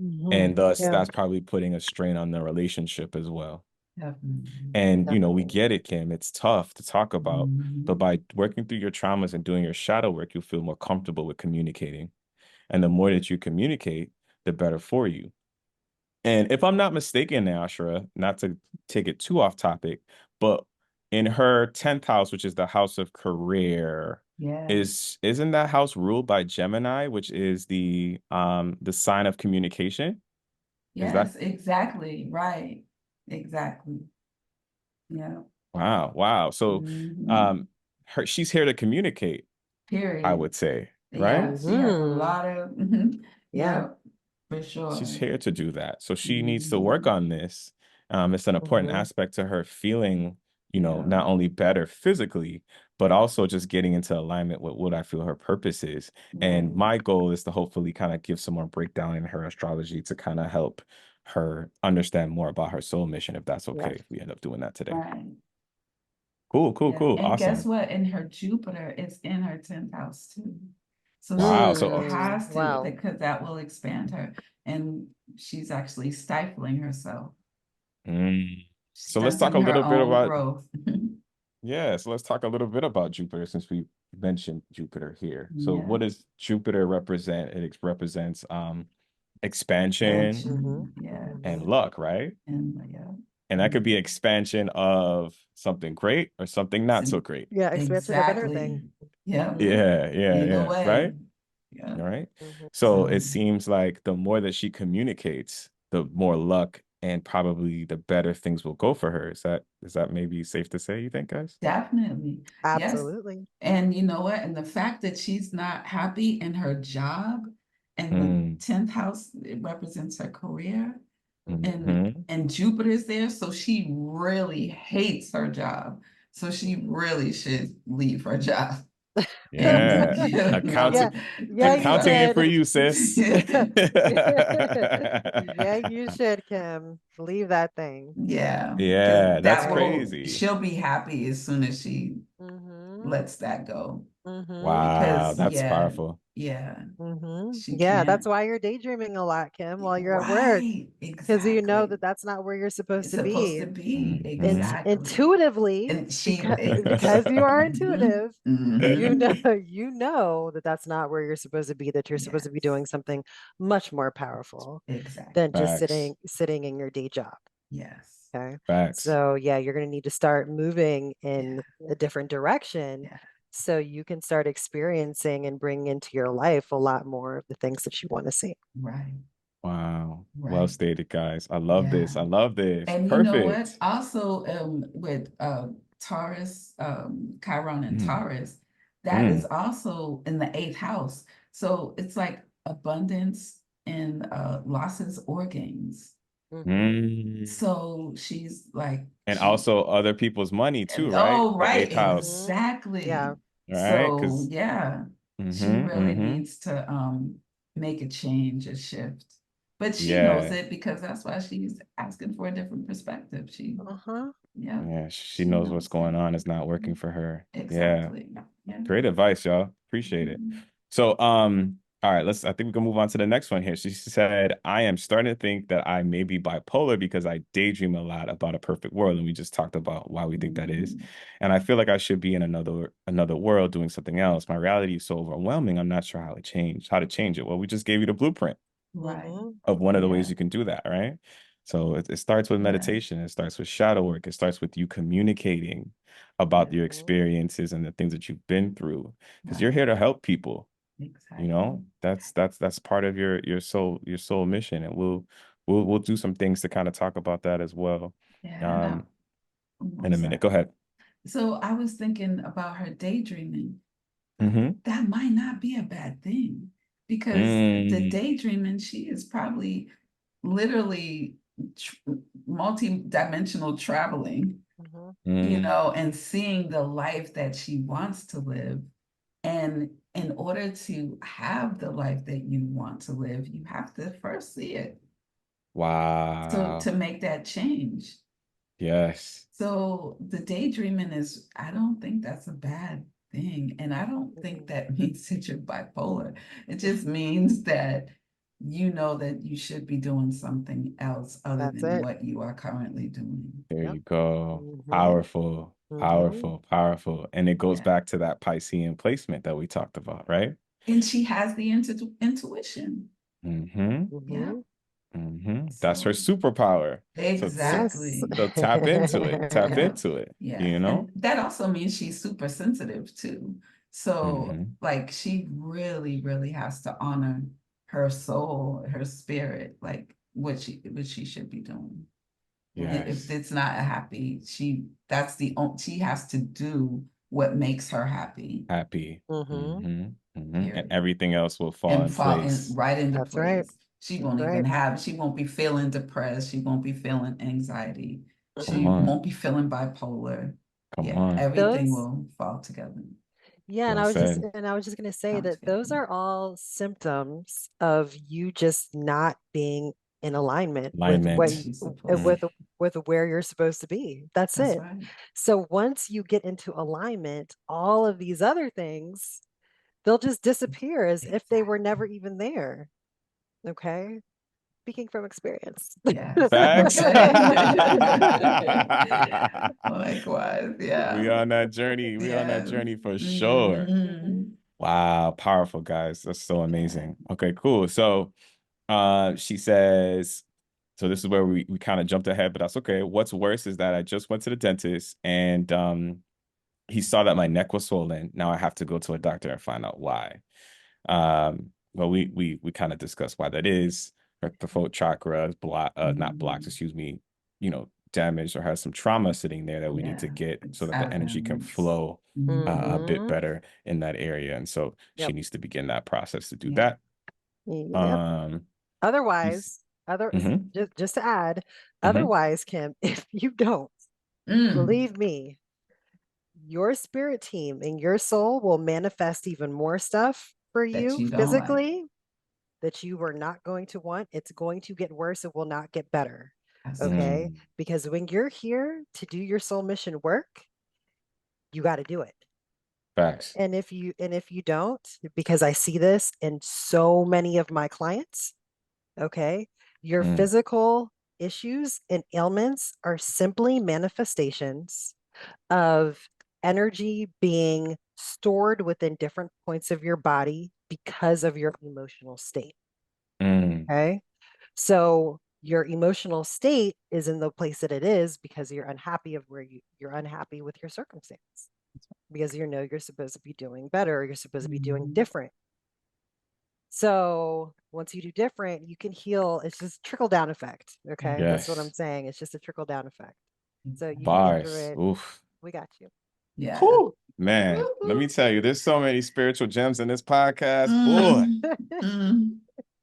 Mm-hmm. And thus, Yeah, that's probably putting a strain on the relationship as well. Definitely. And, we definitely. get it, Kim. It's tough to talk about, but Mhm. by working through your traumas and doing your shadow work, you'll feel more comfortable with communicating. And the more that you communicate, the better for you. And if I'm not mistaken now, Ashra, not to take it too off topic, but in her 10th house, which is the house of career, Yeah. isn't that house ruled by Gemini, which is the sign of communication? Is that Yes, exactly. Right. Exactly. Yeah. wow. So Mhm. um she's here to communicate, I Period. would say, right? Yeah, she has a Mm-hmm. lot of, Yeah. yeah, for She's sure. here to do that. So she needs to work Mhm. on this. It's an important Mm-hmm. aspect to her feeling, Yeah. not only better physically, but also just getting into alignment with what I feel her purpose is. And Right. my goal is to hopefully kind of give some more breakdown in her astrology to kind of help her understand more about her soul mission, if that's okay, Yes. if we end up doing that today. Right. Cool, cool, Yeah. cool. And guess Awesome. what? In her Jupiter, it's in her 10th house too. So Wow. she So, Mm. has to, Wow. because that will expand her. And she's actually stifling herself, mm. So let's talk a stunting her little bit own about growth. Yeah, so let's talk a little bit about Jupiter since we mentioned Jupiter here. So Yeah. what does Jupiter represent? It represents expansion Mm-hmm. Expansion. Yes. and Mm-hmm. luck, right? And yeah. And that could be expansion of something great or something not so So great. Yeah, expansion of inner exactly. thing. Yep. Mm-hmm. Either Yeah, right? way. Yeah. All right. Mm-hmm. So it So seems like the more that she communicates, the more luck and probably the better things will go for her. Is that maybe safe to say, you think, guys? Definitely. Yes. Absolutely. And you know what? And the fact that she's not happy in her job, and the Mm, 10th house, it represents her career, Mhm. and Jupiter's there, so she really hates her job. So she really should leave her job and yeah. Yeah, Accounting yeah, you accounting it for should. you, sis. Yeah, you should, Kim. Leave that thing. yeah, because Yeah, that's that Okay. will, crazy. she'll be happy as soon as she Mm-hmm. lets that go. Mm-hmm. Wow, Because that's yeah, powerful. yeah, Mm-hmm. she Yeah, that's can't. why you're daydreaming a lot, Kim, while you're at work, Right, because you know exactly. that that's not where you're supposed It's to supposed be. to be Hmm. exactly. Intuitively, And she, because you are mhm, intuitive, you mhm. know you know that that's not where you're supposed to be, that you're supposed to be Yes, doing something much more powerful than exactly. just Facts. sitting in your day job. Yes, Okay. Facts. So yeah, you're going to need to start moving yeah, in a different direction yeah, so you can start experiencing and bring into your life a lot more of the things that you want to see. right, Wow. Well right. stated, guys. I love this. Yeah. I love this. And you know what? Perfect. Also, with Taurus, Chiron and Mm, Taurus, that is mm, also in the eighth house. So it's like abundance and losses organs. Hmm. mm. So she's like And she, also other people's money too, right? oh The right, eighth house, Hmm. exactly. Yeah, right? So Because yeah, she mm-hmm, really mm-hmm. needs to make a change, a shift. But she knows Yeah. it because that's why she's asking for a different perspective. She, uh-huh. yeah, Yeah. She she knows what's knows going it. on is not working for her. Yeah. Exactly. Yeah. Great advice, y'all. Appreciate it. Mhm. So, all right, I think we can move on to the next one here. She said, I am starting to think that I may be bipolar because I daydream a lot about a perfect world. And we just talked about why we think that is. Mhm. And I feel like I should be in another world doing something else. My reality is so overwhelming. I'm not sure how to change it. Well, we just gave you the blueprint Right. Hmm. of one of the ways Yeah. you can do that, right? So it starts with Yeah. meditation, it starts with shadow work, it starts with you communicating about Yeah. your Hmm. experiences and the things that you've been through, because you're Right. here to help people. You Exactly. know, that's part of your soul mission, and we'll do some things to kind of talk about that as well, Yeah. um, No, I'm in a minute. sorry. Go ahead. So I was thinking about her daydreaming. Mm-hmm. That might not be a bad thing because the Mm, daydreaming, she is probably literally multi-dimensional traveling, Hmm. mm. and seeing the life that she wants to live. And in order to have the life that you want to live, you have to first see it. So Wow. to make that change. Yes. So the daydreaming is, I don't think that's a bad thing. And I don't think that means that you're bipolar. It just means that you know that you should be doing something else other That's than it. what you are currently doing. There Yep. you go. Hmm. Powerful, Hmm. powerful, powerful. And it goes Yeah. back to that Piscean placement that we talked about, right? And she has the intuition. Mm-hmm. Yeah. Hmm. Mm-hmm. That's her So superpower. So Yes. exactly. so tap into it. Tap Yeah. into it, Yeah. you And know? that also means she's super sensitive too. So, Mm-hmm. like, she really, really has to honor her soul, her spirit, like what she should be doing. If Yes. it's not a happy, she has to do what makes her happy, Happy. Hmm. Mm-hmm. Mm-hmm. And period. everything else will fall And in fall in place. right into That's right. place. That's right. She won't be feeling depressed. She won't be feeling anxiety. Come She on. won't be feeling bipolar. Come Yeah, on. everything Those, will fall together. yeah, Well said. and I was just going to say Come that together. those are all symptoms of you just not being in alignment with Where Alignment. she's supposed to. Mm. with where you're supposed to be. That's That's it. right. So once you get into alignment, all of these other things, they'll just disappear as if they were Exactly. never even there. Okay? Speaking from experience. Yes. Facts. Okay. Likewise. We Yeah. on that journey. We on that Yes. journey for sure. Mhm. Mhm. Wow, powerful guys. That's so Yeah. amazing. Okay, cool. So she says, so this is where we kind of jumped ahead, but that's okay. What's worse is that I just went to the dentist and he saw that my neck was swollen. Now I have to go to a doctor and find out why. Well, we kind of discussed why that is. her throat chakra is blocked, not blocked, excuse me, damaged or has some trauma sitting there that we need to get so that the energy can flow a bit better in that area. And so she needs to begin that process to do that. Yep. Um, Otherwise, just to add, otherwise, Kim, if you don't, believe me, your spirit team and your soul will manifest even more stuff for that you you don't like. physically that you were not going to want. It's going to get worse. It will not get better. Okay. Because when you're here to do your soul mission work, you got to do it. Facts. And if you don't, because I see this in so many of my clients, okay, your physical issues and ailments are simply manifestations of energy being stored within different points of your body because of your emotional state. Okay. So your emotional state is in the place that it is because you're unhappy of where you're unhappy with your circumstance because you're supposed to be doing better, you're supposed to be doing different. So once you do different, you can heal. It's just trickle down effect. Okay. That's what I'm saying. It's just a trickle down effect. So you can get through it. Oof. We got you. Yeah. Whew. Man, let me tell you, there's so many spiritual gems in this podcast, boy,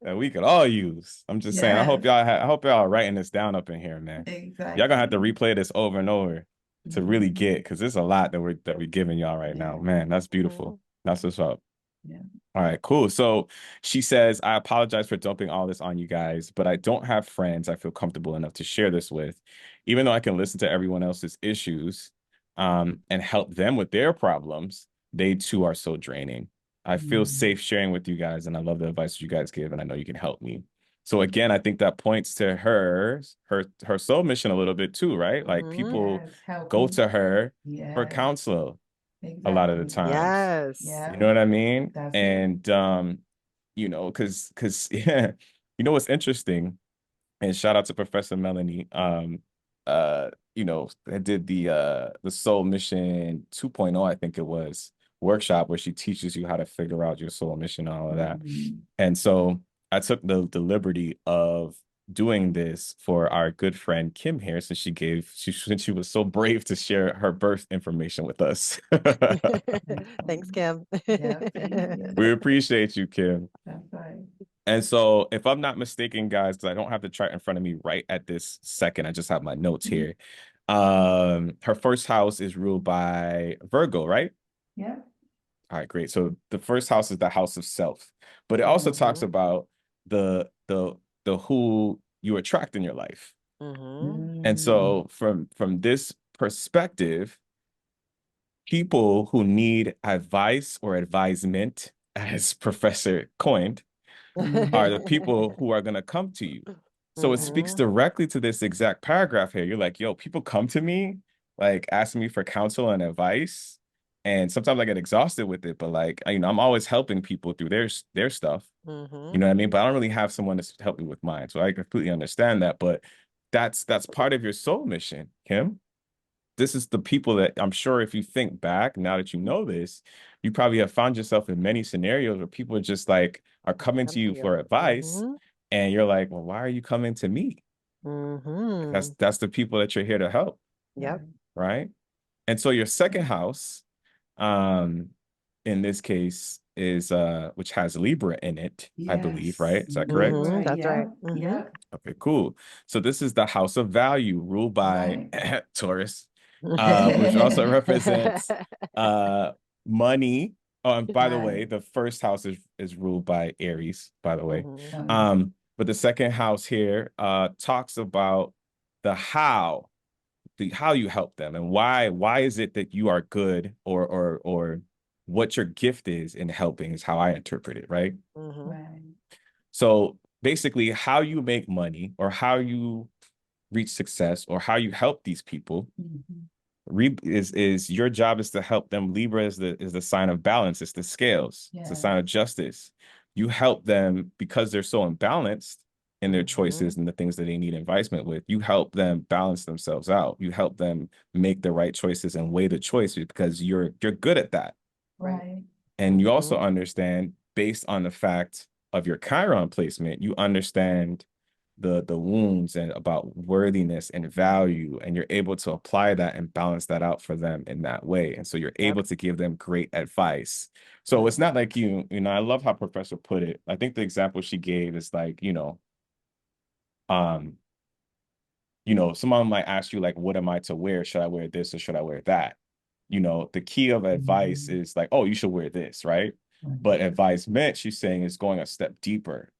that we could all use. I'm just saying, I hope y'all are writing this down up in here, man. Exactly. Y'all gonna have to replay this over and over to really get, because there's a lot that we're giving y'all right now. Man, that's beautiful. That's what's up. Yeah. All right, cool. So she says, I apologize for dumping all this on you guys, but I don't have friends I feel comfortable enough to share this with, even though I can listen to everyone else's issues and help them with their problems. They too are so draining. I feel safe sharing with you guys, and I love the advice you guys give, and I know you can help me. So again, I think that points to her soul mission a little bit too, right? Like people go to her for counsel a lot of the times. Yes. You know what I mean? That's and because yeah, what's interesting, and shout out to Professor Melanie, that did the Soul Mission 2.0, I think it was, workshop where she teaches you how to figure out your soul mission and all of that. And so I took the liberty of doing this for our good friend Kim here, since she was so brave to share her birth information with us. Thanks, Kim. We appreciate you, Kim. That's right. And so, if I'm not mistaken, guys, because I don't have the chart in front of me right at this second, I just have my notes here. Her first house is ruled by Virgo, right? Yeah. All right, great. So the first house is the house of self, but it also talks about the who you attract in your life. And so from this perspective, people who need advice or advisement, as Professor coined, are the people who are going to come to you. So it speaks directly to this exact paragraph here. You're like, yo, people come to me, like asking me for counsel and advice. And sometimes I get exhausted with it, but like, I'm always helping people through their stuff. You know what I mean? But I don't really have someone to help me with mine. So I completely understand that. But that's part of your soul mission, Kim. This is the people that I'm sure, if you think back, now that you know this, you probably have found yourself in many scenarios where people just like are coming to you for advice, and you're like, well, why are you coming to me? That's the people that you're here to help. Yep. Right. And so your second house, in this case, is which has Libra in it, I believe, right? Is that correct? That's right. Okay, cool. So this is the house of value, ruled by Taurus, which also represents money. Oh, and by the way, the first house is ruled by Aries, by the way. But the second house here talks about the how you help them, and why is it that you are good, or what your gift is in helping, is how I interpret it, right? So basically, how you make money, or how you reach success, or how you help these people is your job is to help them. Libra is the sign of balance. It's the scales. It's a sign of justice. You help them because they're so imbalanced in their choices and the things that they need advisement with. You help them balance themselves out. You help them make the right choices and weigh the choices, because you're good at that. Right. And you also understand, based on the fact of your Chiron placement, you understand the wounds and about worthiness and value, and you're able to apply that and balance that out for them in that way. And so you're Yep. able to give them great advice. So it's not like I love how Professor put it. I think the example she gave is like, um, someone might ask you like, what am I to wear? Should I wear this or should I wear that? The key of advice is like, oh, you should wear this, right? But advisement, she's saying, is going a step deeper.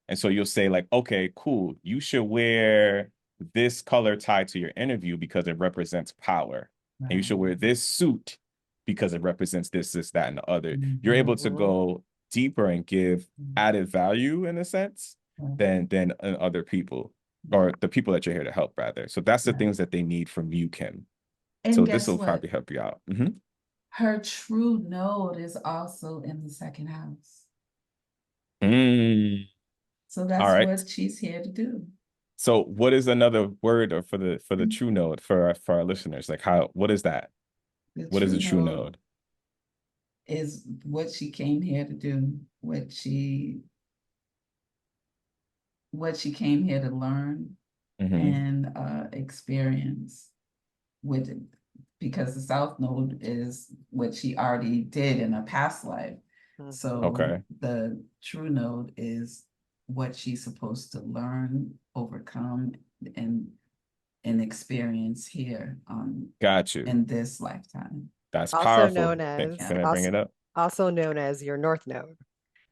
And so you'll say like, okay, cool. You should wear this color tie to your interview because it represents power. And you should wear this suit because it represents this, this, that, and the other. You're able to go deeper and give added value in a sense than other people or the people that you're here to help rather. So that's the things that they need from you, Kim. And so guess this will what? probably help you out. Her true node is also in the second house. So All that's right. what she's here to do. So what is another word for the true node for our listeners? Like what is that? What is a true node? Is what she came here to do, what she came here to learn and experience with it. Because the South Node is what she already did in a past life. So the true node is what she's supposed to learn, overcome, and experience here Got you. in this lifetime. That's Also powerful. known as Can I bring it up? Also known as your North Node.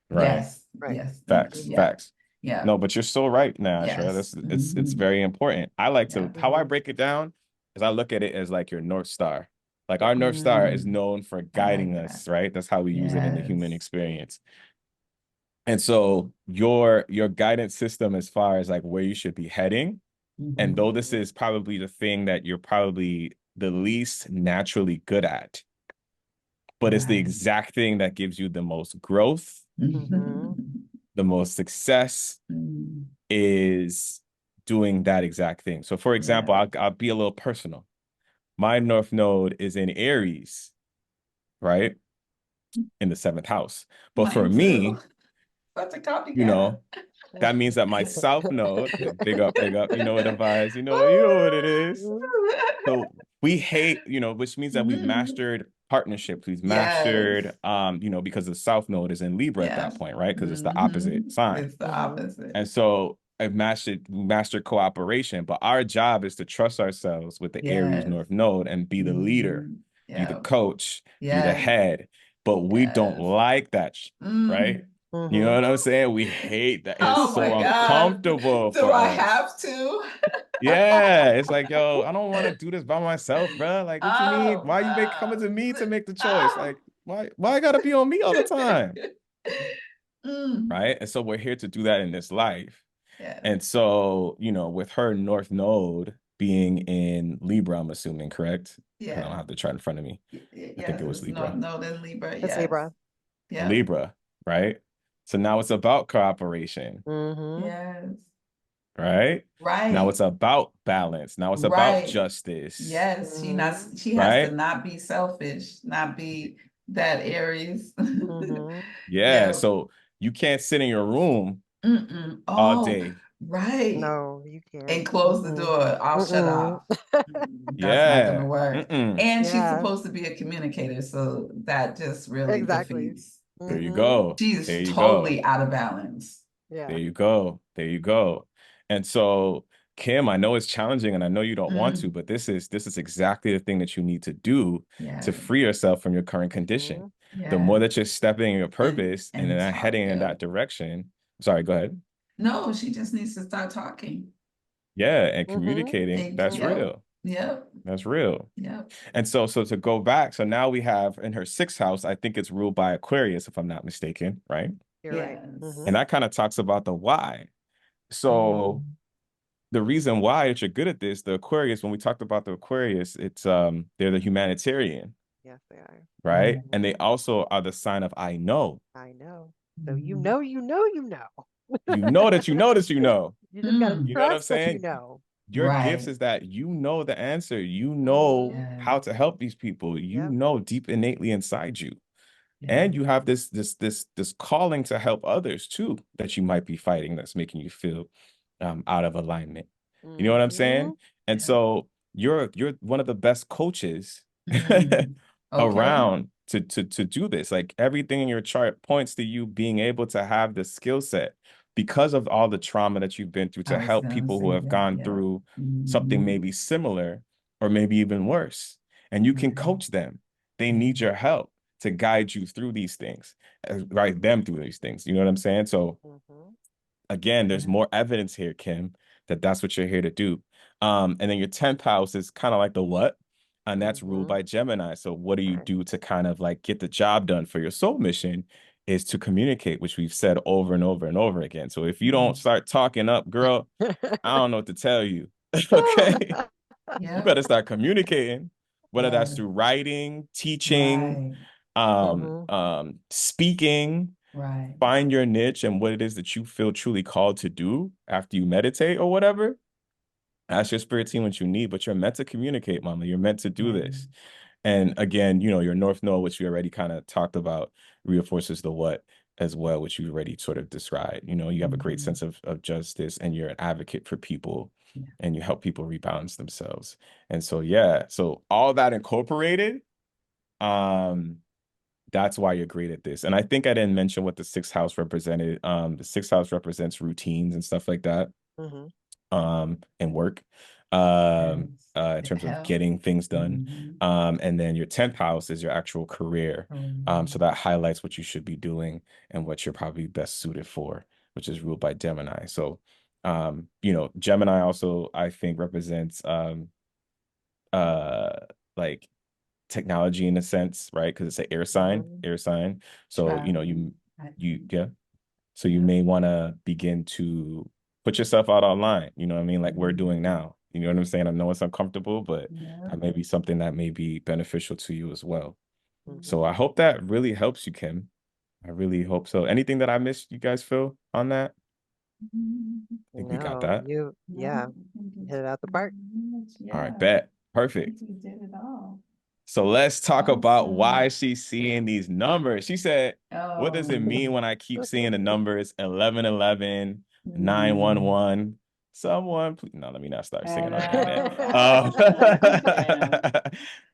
Right. Yes. Right. Yes. Facts. Yeah. Facts. Yeah. No, but you're so right, Naashara. Yes. It's very important. I like to how I break it down is I look at it as like your North Star. Like our North Star is known for guiding us, right? That's how we use it in the human experience. And so your guidance system as far as like where you should be heading, and though this is probably the thing that you're probably the least naturally good at, but it's the exact thing that gives you the most growth, the most success is doing that exact thing. So for example, I'll be a little personal. My North Node is in Aries, right? In the 7th house. But for me, that means that my South Node, big up, you know what the vibes, you know what it is. So we hate, which means that we've mastered partnerships. We've mastered, because the South Node is in Libra at that point, right? Because it's the opposite sign. It's the opposite. And so I've mastered cooperation, but our job is to trust ourselves with the Aries North Node and be the leader, be the coach, be the head. But we don't like that, right? You know what I'm saying? We hate that. It's so uncomfortable for us. Do I have to? Yeah, it's like, yo, I don't want to do this by myself, bro. Like, what you mean? Why you coming to me to make the choice? Like, why I gotta be on me all the time? Right? And so we're here to do that in this life. And so, with her North Node being in Libra, I'm assuming, correct? Yeah. I don't have the chart in front of me. I think it was Libra. No, then Libra. It's Libra. Yeah. Libra, right? So now it's about cooperation. Yes. Right? Right. Now it's about balance. Now it's about justice. Yes. She has to not be selfish, not be that Aries. Yeah. So you can't sit in your room all day. Right. No, you can't. And close the door. I'll shut off. That's not gonna work. And she's supposed to be a communicator, so that just really defeats. There you go. She's totally out of balance. Yeah. There you go. There you go. And so, Kim, I know it's challenging and I know you don't want to, but this is exactly the thing that you need to do to free yourself from your current condition. The more that you're stepping in your purpose and then heading in that direction. Sorry, go ahead. No, she just needs to start talking. Yeah, and communicating. That's real. Yep. That's real. Yep. And so to go back, so now we have in her 6th house, I think it's ruled by Aquarius, if I'm not mistaken, right? You're right. And that kind of talks about the why. So the reason why that you're good at this, the Aquarius, when we talked about the Aquarius, it's they're the humanitarian. Yes, they are. Right? And they also are the sign of I know. I know. So you know. You know that you know that you know. You just gotta You know what I'm trust that saying? you know. Your gifts is that you know the answer. You know how to help these people. You know deep innately inside you. And you have this calling to help others too that you might be fighting that's making you feel out of alignment. You know what I'm Mm-hmm. saying? And Yeah. so you're one of the best coaches Okay. around to do this. Like everything in your chart points to you being able to have the skill set because of all the trauma that you've been through I to was help gonna people who say have that. gone Yeah. through something Hmm. maybe similar or maybe even worse. And you can Okay. coach them. They Yeah. need your help to guide you through these things, guide them through these things. You know what I'm saying? So Mm-hmm. again, there's Yeah. more evidence here, Kim, that that's what you're here to do. And then your 10th house is kind of like the what? And that's ruled Mm-hmm. by Gemini. So what do you Right. do to kind of like get the job done for your soul mission is to communicate, which we've said over and over and over again. So if you don't Mm. start talking up, girl, I don't know what to tell you. Okay. You Yep. better start communicating, whether that's Yes. through writing, teaching, Right. Mm-hmm. speaking. Right. Find your niche and what it is that you feel truly called to do after you meditate or whatever. Ask your spirit team what you need, but you're meant to communicate, mama. You're meant to do Yeah. this. And again, your North Node, which we already kind of talked about, reinforces the what as well, which you already sort of described. You have a great Hmm. sense of justice and you're an advocate for people Yeah. and you help people rebalance themselves. And so, yeah, so all that incorporated, um, that's why you're great at this. And I think I didn't mention what the sixth house represented. The sixth house represents routines and stuff like that, Mm-hmm. and work, Yes. in It terms of helps. getting things done. Hmm. And then your 10th house is your actual career. Oh, So that highlights what you should be doing and what you're probably best suited for, which is ruled by Gemini. So, Gemini also, I think, represents uh like technology in a sense, right? Because it's an Mm-hmm. air sign. So, traveling. I you think. yeah. So you Yeah. may want to begin to put yourself out online, you know what I mean? Like we're doing Hmm. now. You know what I'm saying? I know it's uncomfortable, but Yeah. that may be something that may be beneficial to you as well. So Mm-hmm. I hope that really helps you, Kim. I really hope so. Anything that I missed, you guys feel on that? Mhm. I think we got No, that. No, yeah, I think you hit it's it out the pretty park. much, All right, yeah. bet. I think Perfect. we did it all. So let's talk about why Awesome. she's seeing these numbers. She said, what does it Oh, mean when I keep seeing the numbers 1111, mm. 911? Someone, please. No, let me not start I singing on the internet. know. Damn.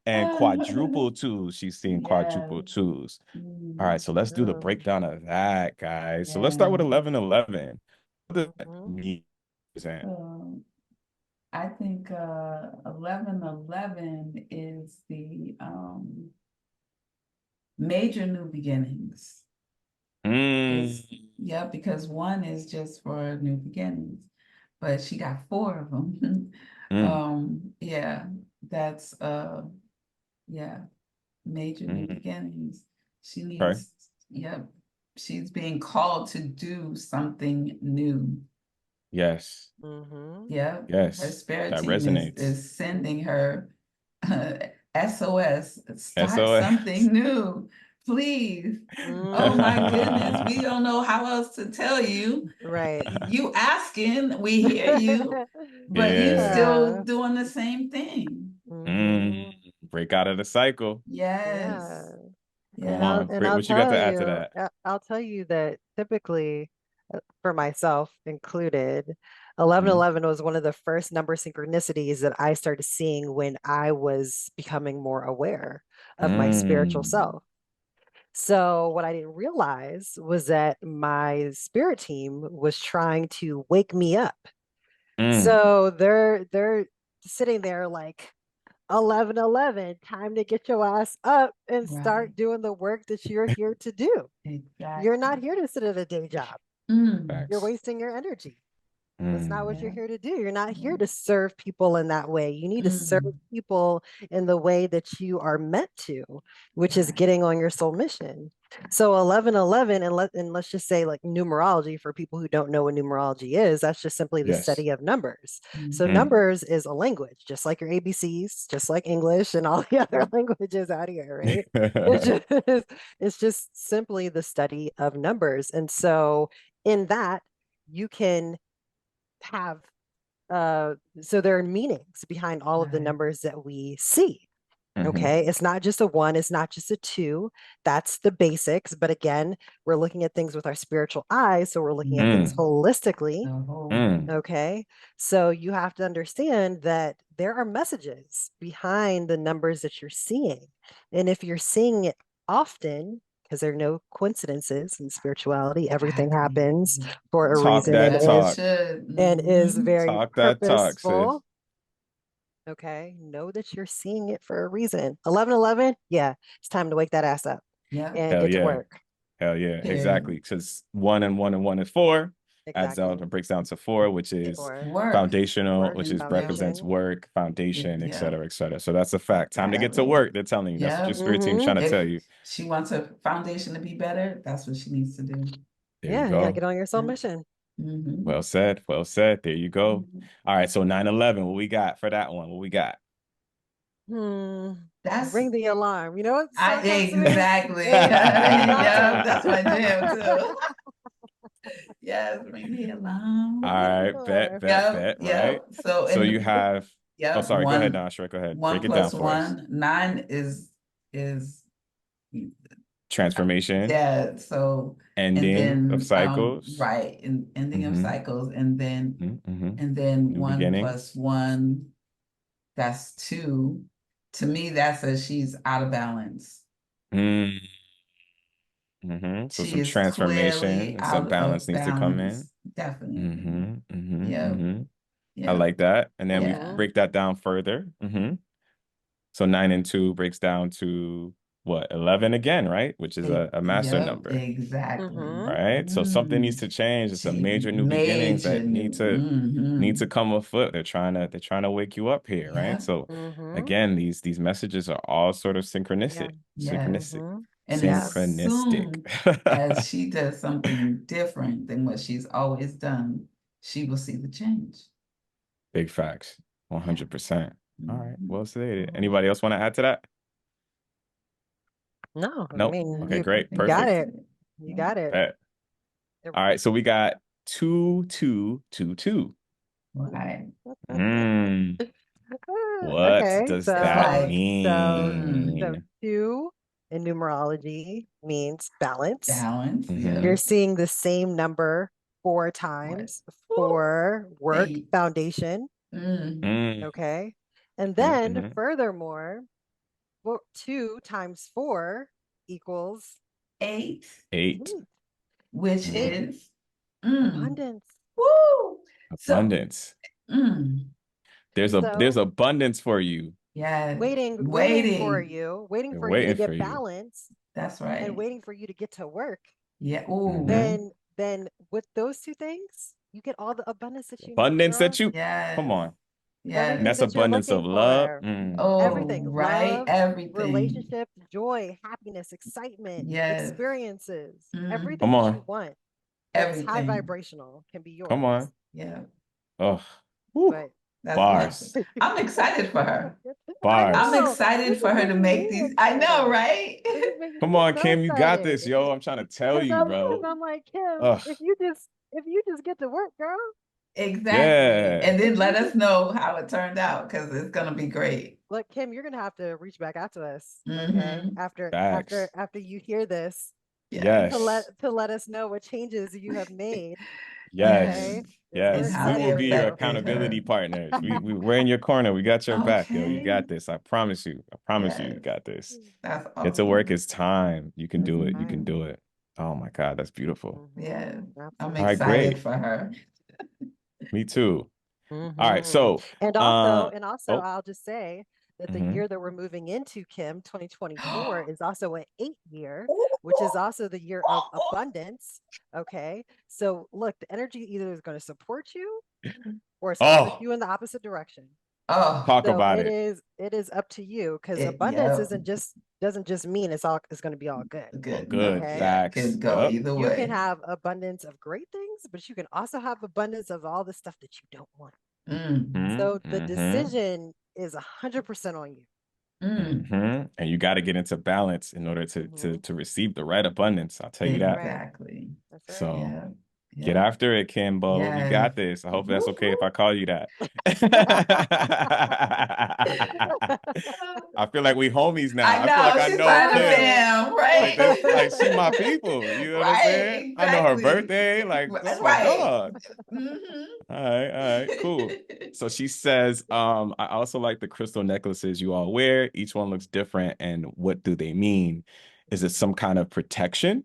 And quadruple twos. She's seeing Yes. quadruple twos. All Mm. right, so let's do the Mm, breakdown of that, guys. So let's start with Yeah. 1111. What does that mhm, mean? Um, I think 1111 is the major new beginnings. Is Mm, yeah, because one is just for new beginnings, but she got four of them. mm, Yeah, that's yeah, major new mm. beginnings. She Okay. needs, yep, she's being called to do something new. Yes. mhm, Yep, her Yes. spirit That team resonates. is sending her SOS, start SOS. something new, please. Oh my goodness, we mhm. don't know how else to tell you. Right. You asking, we hear you, but you Yeah. still Yeah. doing the same thing. Mm. Mhm. Break out of the cycle. Yeah. Yes, Come And yeah. on. Britt, I'll what you got tell to add to you, that? I'll tell you that typically, for myself included, 11 Mm. 11 was one of the first number synchronicities that I started seeing when I was becoming more aware of my spiritual Mm. self. So what I didn't realize was that my spirit team was trying to wake me up. Mm. So they're sitting there like 11 11, time to get your ass up and Right, start doing the work that you're here to do. You're not exactly. here to sit at a day job. Mm, You're Facts. wasting your energy. That's not what Mm. you're yeah, here to do. You're not yeah. here to serve people in that way. You need to serve Mm, people in the way that you are meant to, which is right, getting on your soul mission. So 1111, and let's just say like numerology for people who don't know what numerology is, that's just simply the Yes. study of numbers. So mm-hmm. Mm. numbers is a language, just like your ABCs, just like English and all the other languages out here, right? It's just, it's just simply the study of numbers. And so in that, you can have so there are meanings behind all of the Right, numbers that we see. Okay, it's not just a one, it's not just a two. That's the basics. But again, we're looking at things with our spiritual eyes. So we're looking at things Mm. holistically. Mm. Okay, so you have to understand that there are messages behind the numbers that you're seeing. And if you're seeing it often, because there are no coincidences in spirituality, everything Exactly. happens for a Talk reason that and As it talk. is very Talk that talk, sis. purposeful. Okay, know that you're seeing it for a reason. 1111, yeah, it's time to wake that ass up Yeah. and Hell get to yeah. work. Hell yeah. Period. Exactly. Because one is four, adds Exactly. down and breaks down to four, which is For Work. foundational, work which and is Yeah. represents foundation. work, foundation, et Yeah. cetera, et cetera. So that's a fact. Time to get to Exactly. work. They're telling you. That's what your Yeah. spirit team's Mm-hmm. trying to tell If you. she wants her foundation to be better, that's what she needs to do. There you Yeah, you gotta go. get on your soul Yeah. mission. Mm-hmm. Well said. Well said. There you go. Mm-hmm. All right. So 9/11, what we got for that one? What we got? Hmm. That's Ring the alarm. You know what I song comes to me? exactly. Baby Yeah, Beyonce. that's my jam too. Yes, ring the All alarm. right. Bet, Sure. bet, Yep, bet. Right. yep. So So in you the have, oh, yep, sorry. Go ahead, Naashara. Go ahead. one Break it down plus for us. one, nine is Transformation, yeah, so and ending of then cycles. right, in ending of Mm-hmm. cycles, Mm-hmm. and then New one beginnings. plus one, that's two. To me, that says she's out of balance. Mm-hmm. So She some is transformation clearly and some out balance of needs to come in. balance. Definitely. Mm-hmm. Mm-hmm. Yeah. Mm-hmm. I Yeah. like that. And then we Mm-hmm. Yeah. break that down further. Mm-hmm. So 9 and 2 breaks down to what? 11 again, right? Which is a master Yep, number. exactly. Mm-hmm. Right. So something needs Mm. to change. There's some She major new beginnings major that new. need Mm-hmm. to come afoot. They're trying to wake you up here, right? Yep. So Mm-hmm. again, these messages are all sort of Yeah. Yes. Mm-hmm. And Yeah. as synchronistic. soon as she does something different than what she's always done, she will see the change. Big facts. Yeah. 100%. All right. Mm-hmm. Well stated. Mm-hmm. Anybody else want to add to that? No, I Nope. mean Okay, I great. you think got that's Perfect. it. it. You Yeah. got it. Bet. All right. So we got 2 2 2 2. Right. Mm, what Okay, does It's that so like so mm, so mean? two in numerology means balance. balance. Mm-hmm. You're Yep. seeing the same number four What? times Woo, for work 8. foundation. Mm, Mm-hmm. Okay. And then Mm-hmm. furthermore, well, two times four equals 8, 8. eight. which Eight, Mm-hmm. is mm, abundance. woo. So Abundance. mm, There's So abundance for you. yeah, waiting waiting. waiting They're for you to waiting for get you. balance That's and right. waiting for you to get to work. Yeah. Oh, Mm-hmm. Then with those two things, you get all the abundance that you need, Abundance that girl. you come yes. on. And Everything Yes. that's that you're abundance of looking love. for. Oh, Everything, right. love, Everything. relationship, joy, happiness, excitement, Yes. experiences, everything Come Mm, that you on. want that is high everything. vibrational can be Come yours. on. Yeah. Oh, whew. But That's Bars. awesome. I'm excited for her. I I'm Bars. know excited this for is her to making make me these. I know, excited. right? This is making Come me on, so Kim, you got excited. this, yo. I'm trying to tell you, Because bro. I'm like, Kim, Ugh. if you just get to work, girl, Exactly. Yeah. And if then you let us just know how it turned out because it's going to be great. look, Kim, you're gonna have to reach back out to us, okay? Mm-hmm. Facts. After you hear this, Yes. Yes. to let us know what changes you have made, Yes. okay? Yes. Because we're And Yes. We how they will excited for be your you. affected accountability her. partners. We're in your corner. We got your back, yo. You Okay. got this. I promise you. I promise you, you Yes. got this. That's Get to work. awesome. It's time. You can do it. You can Mm-hmm. Time. do it. Oh my God, that's beautiful. Yeah. I'm All right, Absolutely. excited great. for her. Me too. All right, Hmm. so And also, oh, I'll just say that the mm-hmm. year that we're moving into, Kim, 2024, Oh, is also an 8 year, which is also the year of abundance. Okay. So look, the energy either is going to support you or it's going to push Oh, you in the opposite direction. oh, talk So about it. it is up to you because it, abundance yeah, isn't just doesn't just mean it's going to be all good. Oh, good. good. No, Okay. yeah, Facts. could go Yep. either You can way. have abundance of great things, but you can also have abundance of all the stuff that you don't want. Mm, So the Mm-hmm. decision is 100% on you. mm, Mm-hmm. And you got to get into balance in order Hmm. to receive the right abundance. I'll tell you That's that. right. exactly. That's right. So Yeah. Get Yeah. after it, Kimbo. You Yes. got this. I hope that's Whoop, okay if whoop. I call you that. I feel like we homies now. I I feel like know. I She's know like the Kim. fam, Like right? this, like she my people. You know what I'm Right, saying? I know her exactly. birthday. Like that's my Right. dog. Hmm. All right, cool. So she says, I also like the crystal necklaces you all wear. Each one looks different. And what do they mean? Is it some kind of protection?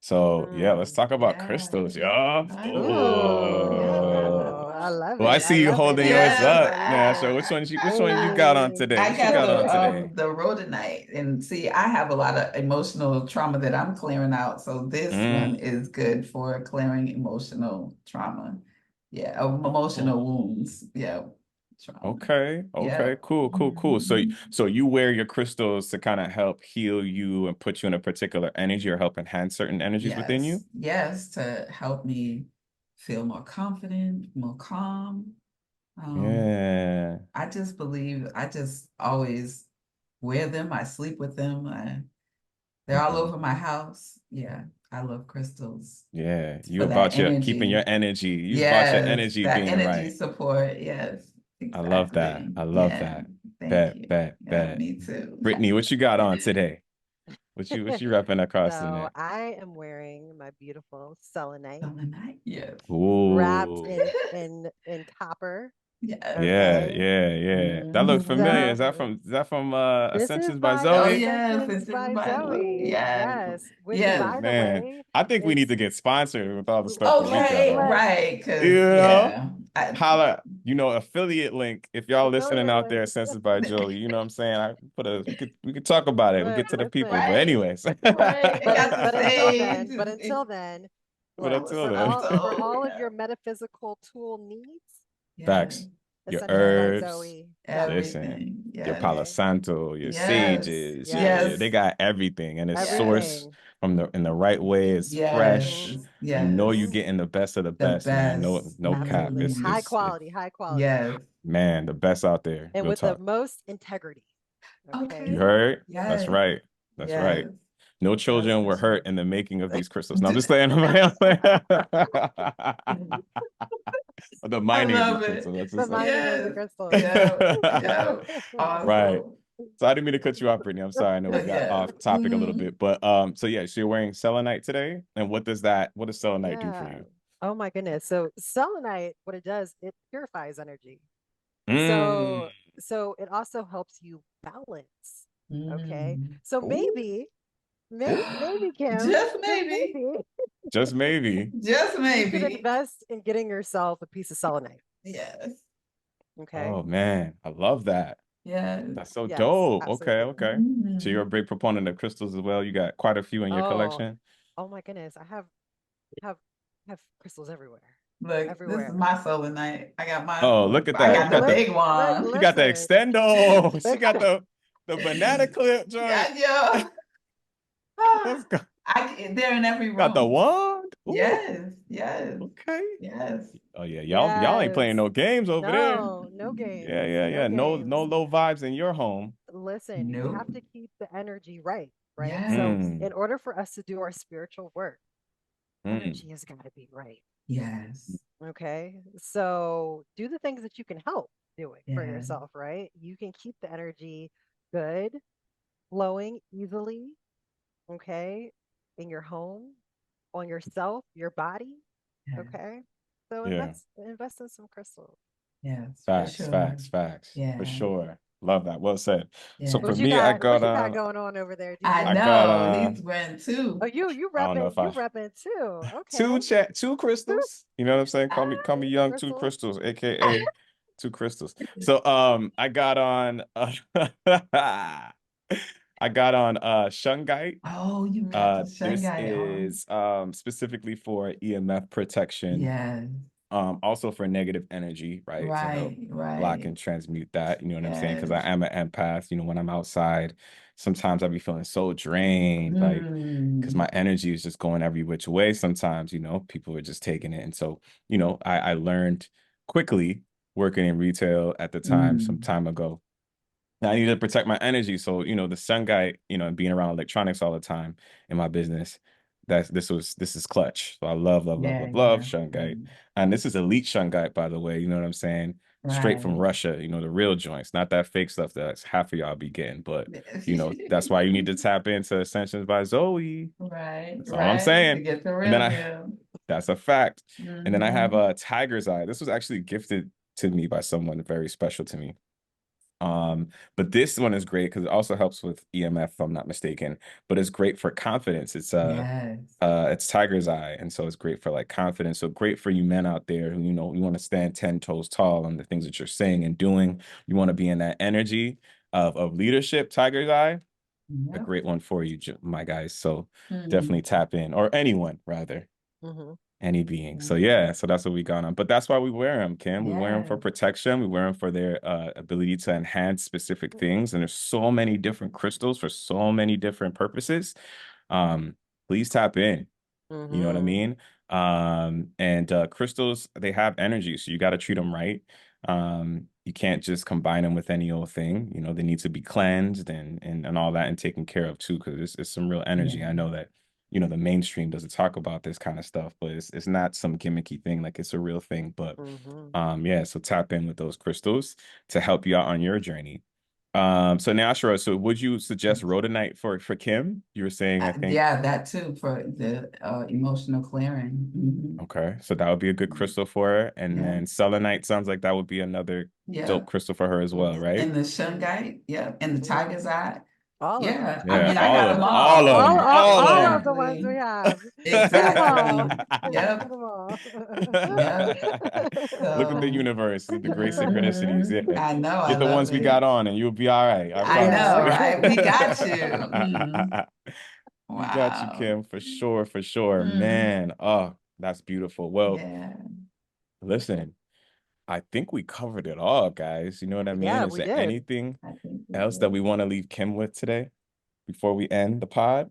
So yeah, let's Mm. talk about Yeah. crystals, y'all. I Ooh, know. Oh. I love Well, I it. I see you love it. holding And I yours see Yes. up. one. Now, so which one you got on Hey, today? I What you got got on today? the rhodonite, and see, I have a lot of emotional trauma that I'm clearing out. So this one Mm. is good for clearing emotional trauma. Yeah, emotional wounds. Yeah, trauma. Okay. Yeah. Okay. Cool. Cool. Cool. So, Mhm. so you wear your crystals to kind of help heal you and put you in a particular energy or help enhance certain energies within you? Yes, to help me feel more confident, more calm. Um, Yeah. I just believe I just always wear them. I sleep with them. They're all Mhm. over my house. Yeah, I love crystals Yeah. You for that about your keeping your energy. energy. You about your Yes, energy that being energy right. support. Yes, I love that. exactly. I love Yeah, that. thank Bet, you. bet, Yeah, bet. me too. Brittany, what you got on today? What you repping across in so there? I am wearing my beautiful selenite Something night. Yes. wrapped Ooh. in copper. Yes. Yeah, Okay. yeah, yeah. That looks familiar. So Is that from this is Ascensions by by Oh Zoe? yes, Ascensions it's just by by Zoe. Zoe. Yes. Yes, which Yes. Oh by the man. way I think we need is to get sponsored with all the stuff that we got Okay, on. let's right. Because Yeah. yeah, Holla, affiliate link if y'all listening affiliate out there, link. Ascensions by Joey. You know what I'm saying? We could talk about it. We'll get to the people. But Listen, right, anyways. right. It got the but until stage. then, But look, until for then. all of Yeah. your metaphysical tool needs, Yeah. Facts. Your Ascensions by herbs. Zoe does it. Listen, Everything. your Palo Yes. Okay. Santo, your Yes. sages, they Yes. Yes. got everything, and it's Yes. sourced Everything. from the in the right way. It's Yes. fresh. Hmm. You know you Yes. Hmm. getting the best of the The best, man. No, best. no cap. Absolutely. It's Mhm. High it's it, quality, high quality. Yes. man, the best out there. And Real with the talk. most integrity. You Okay. Okay. heard? That's Yes. right. That's right. Yes. No That's children for were sure. hurt in the making of these crystals. No, I'm just saying. The I mining of these love it. crystals. That's The just mining of Yes. the crystals. Yeah. Yeah. right. Awesome. So I didn't mean to cut you off, Brittany. I'm sorry. I know we got Yeah. off topic a little Hmm. bit, but so yeah, so you're wearing selenite today, and what does selenite do for Yeah. you? Oh my goodness. So selenite, what it does, it purifies energy. Mm. So it also helps you balance. Okay. Mm. So Ooh, maybe Kim, Just just maybe. maybe just maybe. Just you should maybe. invest in getting yourself a piece of selenite. Yes. Okay. Oh man, I love that. Yes. That's so Yes, dope. Okay, absolutely. okay. So you're a Mhm. big proponent of crystals as well. You got quite a few in your Oh, collection. oh my goodness. I have crystals everywhere. Look, this is Everywhere. my solar night. I got my, Oh, look at I that. got You the got the big one. you got the Listen. extendo. She got the banana clip joint. Yeah, yeah. Let's go. They're in every Got the room. wand. Ooh, Yes, yes, okay. yes. Oh yeah, y'all ain't playing Yes. no games over there. No, no Yeah, games. yeah, No yeah. No games. low vibes in your home. Listen, you have Nope. to keep the energy right, right? So, Yes, Mm, in order for us to do our spiritual work, mm, energy has got to be right. yes, Okay. So, do the things that you can help doing for yeah, yourself, right? You can keep the energy good, flowing easily, okay, in your home, on yourself, your body, yeah, okay? So, yeah. invest in some crystals. yes, for Facts, sure. facts, facts. For Yeah, sure. Love that. Well said. So for yeah. me, I What got you got on going on over there, I DJ? I got know. He's went Oh, too. I don't know if you I repping too. two Okay. chat two crystals. You know what I'm saying? Call me Two young two crystals. crystals, aka two crystals. So I got on I got on shungite. Oh, you got the This Shanghai on. is specifically for EMF protection, Yes, also for negative energy, right? To help right, block right. and transmute that. You know what I'm saying? Because I Yes. am an empath. When I'm outside, sometimes I be feeling so drained, like because Mm, my energy is just going every which way. Sometimes, people are just taking it. And so, I learned quickly working in retail at the time, some mm, time ago. I need to protect my energy. So, the sun guy, and being around electronics all the time in my business, this is clutch. So I love, love, love, Yeah, love, love yeah. shungite. And this is elite shungite, by the way. You know what I'm saying? Straight from Right. Russia, you know, the real joints, not that fake stuff that half of y'all be getting. But you know, that's why you need to tap into Ascensions by Zoe. Right, That's all I'm right. To saying. get the And then real deal. that's a fact. And then I have Mm-hmm. a tiger's eye. This was actually gifted to me by someone very special to me. But this one is great because it also helps with EMF, if I'm not mistaken. But it's great for confidence. Yes. It's tiger's eye, and so it's great for like confidence. So great for you men out there who, you know, you want to stand 10 toes tall on the things that you're saying and doing. You want to be in that energy of leadership, tiger's eye, a Yep. great one for you, my guys. So Mm-hmm. definitely tap in, or anyone rather, Mm-hmm. any being. So Mm-hmm. yeah, so that's what we got on. But that's why we wear them, Kim. We wear them for Yes. protection. We wear them for their ability to enhance specific things. And there's so many different crystals for so many different purposes. Please tap in. You know what I Mm-hmm. mean? And crystals, they have energy, so you got to treat them right. You can't just combine them with any old thing. You know, they need to be cleansed and all that and taken care of too, because it's some real energy. I Yeah. know that, you know, the mainstream doesn't talk about this kind of stuff, but it's not some gimmicky thing, like it's a real thing. But Mm-hmm. yeah, so tap in with those crystals to help you out on your journey. So Naashara, so would you suggest rhodonite for Kim? You were saying, I think. Yeah, that too for the emotional clearing. Mm-hmm. Okay, so that would be a good crystal for her. And Yeah. then selenite sounds like that would be another Yeah. dope crystal for her as well, right? And the shungite. Yeah. And the Mm-hmm. tiger's eye. All of them. Yeah. I Yeah, mean, I got them all all. of them, all All of of the ones Exactly. we have. Get them all. Exactly. Get Yep. them all. Yep. Look at the So, universe, the great synchronicities. mhm. Yeah, I know. I get the love ones we it. got on, and you'll be all right. I I promise know, you. Yeah. right? We got you. Mhm. We got you, Wow. Kim, for sure, for sure. Mm. Man, oh, that's beautiful. Well, Yeah. listen, I think we covered it all, guys. You know what I mean? Yeah, Is we there did. anything I think we else that we did. want to leave Kim with today before we end the pod?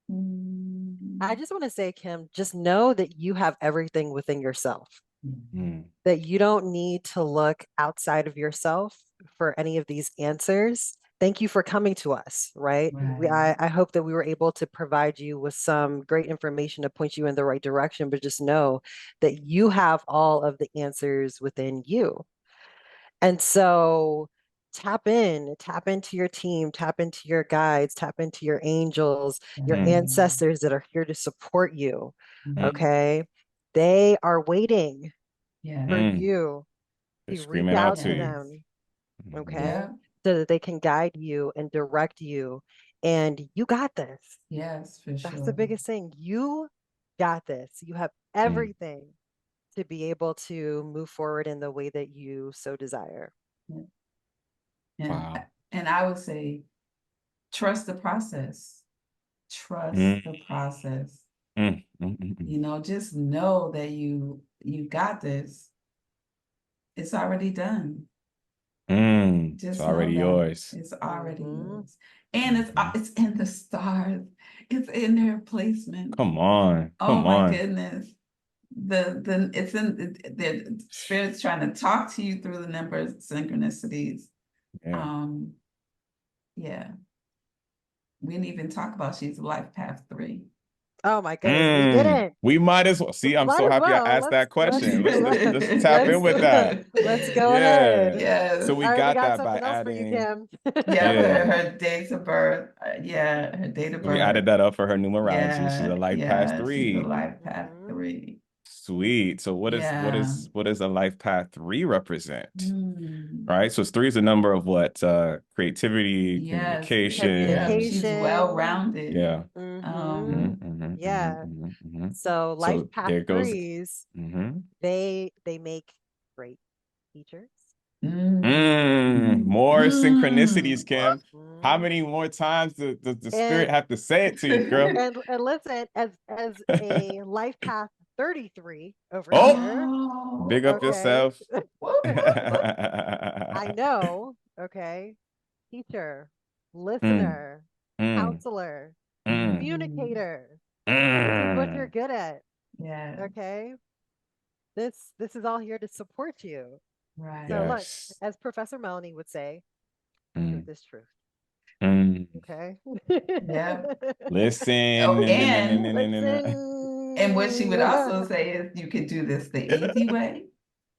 I Mm. just want to say, Kim, just know that you have everything within yourself, Mm, that you don't need to look outside of yourself for any of these answers. Thank you for coming to us, right? Right. I hope that we were able to provide you with some great information to point you in the right direction, but just know that you have all of the answers within you. And so tap into your team, tap into your guides, tap into your angels, your mm, Definitely. ancestors that are here to support you. mm, Mhm. Okay. They are waiting for Yes. mm. you They're to reach screaming out out to to you. Yes. them. Mhm, Okay. Yep. So that they can guide you and direct you. And you got this. Yes, for That's the sure. biggest thing. You got this. You have mm. everything to be able to move forward in the way that you so desire. Yeah. And Wow. and I would say trust the process. Trust Mm, the process. mm, mm, mm, mm. You know, just know that you got this. It's already done. It's Just know already that yours. it's already Mm-hmm. yours. And Mhm. it's in the stars. It's in their placement. Come on. Oh Come my on. goodness. The it's in the spirit's trying to talk to you through the numbers synchronicities. Yeah. Um, yeah. We didn't even talk about she's life path 3. Oh my goodness, we didn't. We might as well. See, I'm Might so as happy I well. asked that question. Let's tap in Let's with that. let's go Yeah. ahead. So Yes. we I already got got that by something else for you, adding, Kim. Yeah, yeah. her dates of birth. Yeah, her date of We added birth. that up for her numerology. She's a Yeah, life past yeah, she's a 3. life path Mhm. 3. Sweet. So Yeah. what does a life path 3 represent? Mm. Right. So 3 is a number of what? Creativity, Yes, yeah, communication. she's Communication. well-rounded. Yeah. Hmm. Um, So life So path there goes. threes, hmm they make great teachers. mm, More synchronicities, mm. Kim. How Mhm. many more times the spirit And have to say it to you, girl? and listen, as a life path 33 over Oh, here, Oh, big up okay. yourself. whoop, whoop, whoop. I know, okay. Teacher, Mm, listener, mm, counselor, mm, Mm, communicator. This is what you're mm. good at, yeah, okay? This is all here to support you. So right. look, Yes. as Professor Melanie would say, truth Mm. is truth. Mm. Okay. Yeah. Listen. Oh, and what she would also Listen. say is you could do this the easy way,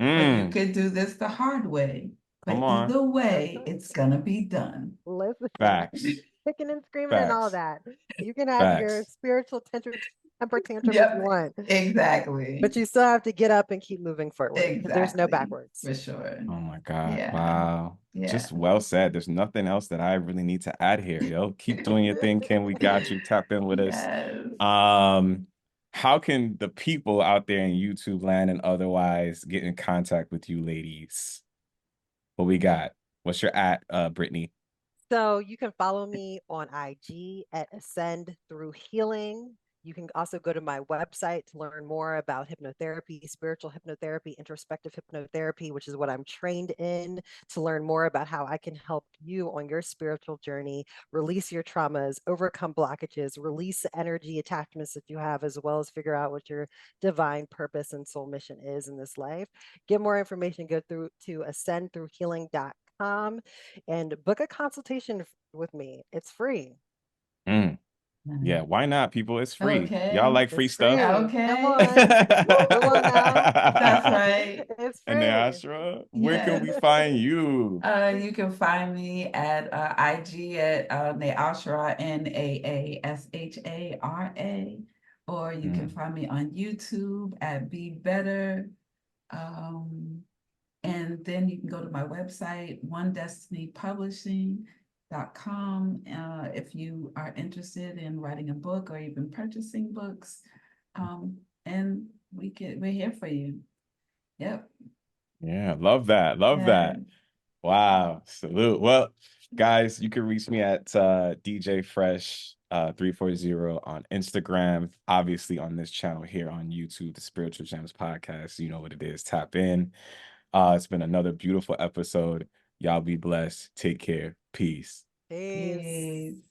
or you Mm. could do this the hard way. Come But on. either way, it's gonna be done. Listen. Facts. Kicking and screaming and all Facts. that. You can have your Facts. spiritual temper tantrum if you Yep, want, exactly. but you still have to get up and keep moving forward. There's no Exactly. backwards. For sure. Oh my God. Yeah. Wow. Yeah. Just well said. There's nothing else that I really need to add here, yo. Keep doing your thing, Kim. We got you. Tap in with us. Yes. How can the people out there in YouTube land and otherwise get in contact with you ladies? What we got? What's your Brittany? So you can follow me on IG at Ascend Through Healing. You can also go to my website to learn more about hypnotherapy, spiritual hypnotherapy, introspective hypnotherapy, which is what I'm trained in, to learn more about how I can help you on your spiritual journey, release your traumas, overcome blockages, release the energy attachments that you have, as well as figure out what your divine purpose and soul mission is in this life. Get more information, go through to ascendthroughhealing.com and book a consultation with me. It's free. Mm. Yeah, Nice. why not, people? It's free. Y'all Okay. like free It's stuff? free. Come Okay. on. Come on now. That's right. It's And free. Naashara, where can we Yes. find you? You can find me at IG at Naashara, Naashara, or you can Mm. find me on YouTube at Be Better. And then you can go to my website, onedestinypublishing.com, if you are interested in writing a book or even purchasing books. And we're here for you. Yep. Yeah, love that. Love Yeah. that. Wow. Salute. Well, guys, you can reach me at DJ Fresh 340 on Instagram, obviously on this channel here on YouTube, the Spiritual Gems Podcast. You know what it is. Tap in. It's been another beautiful episode. Y'all be blessed. Take care. Peace. Peace. Peace.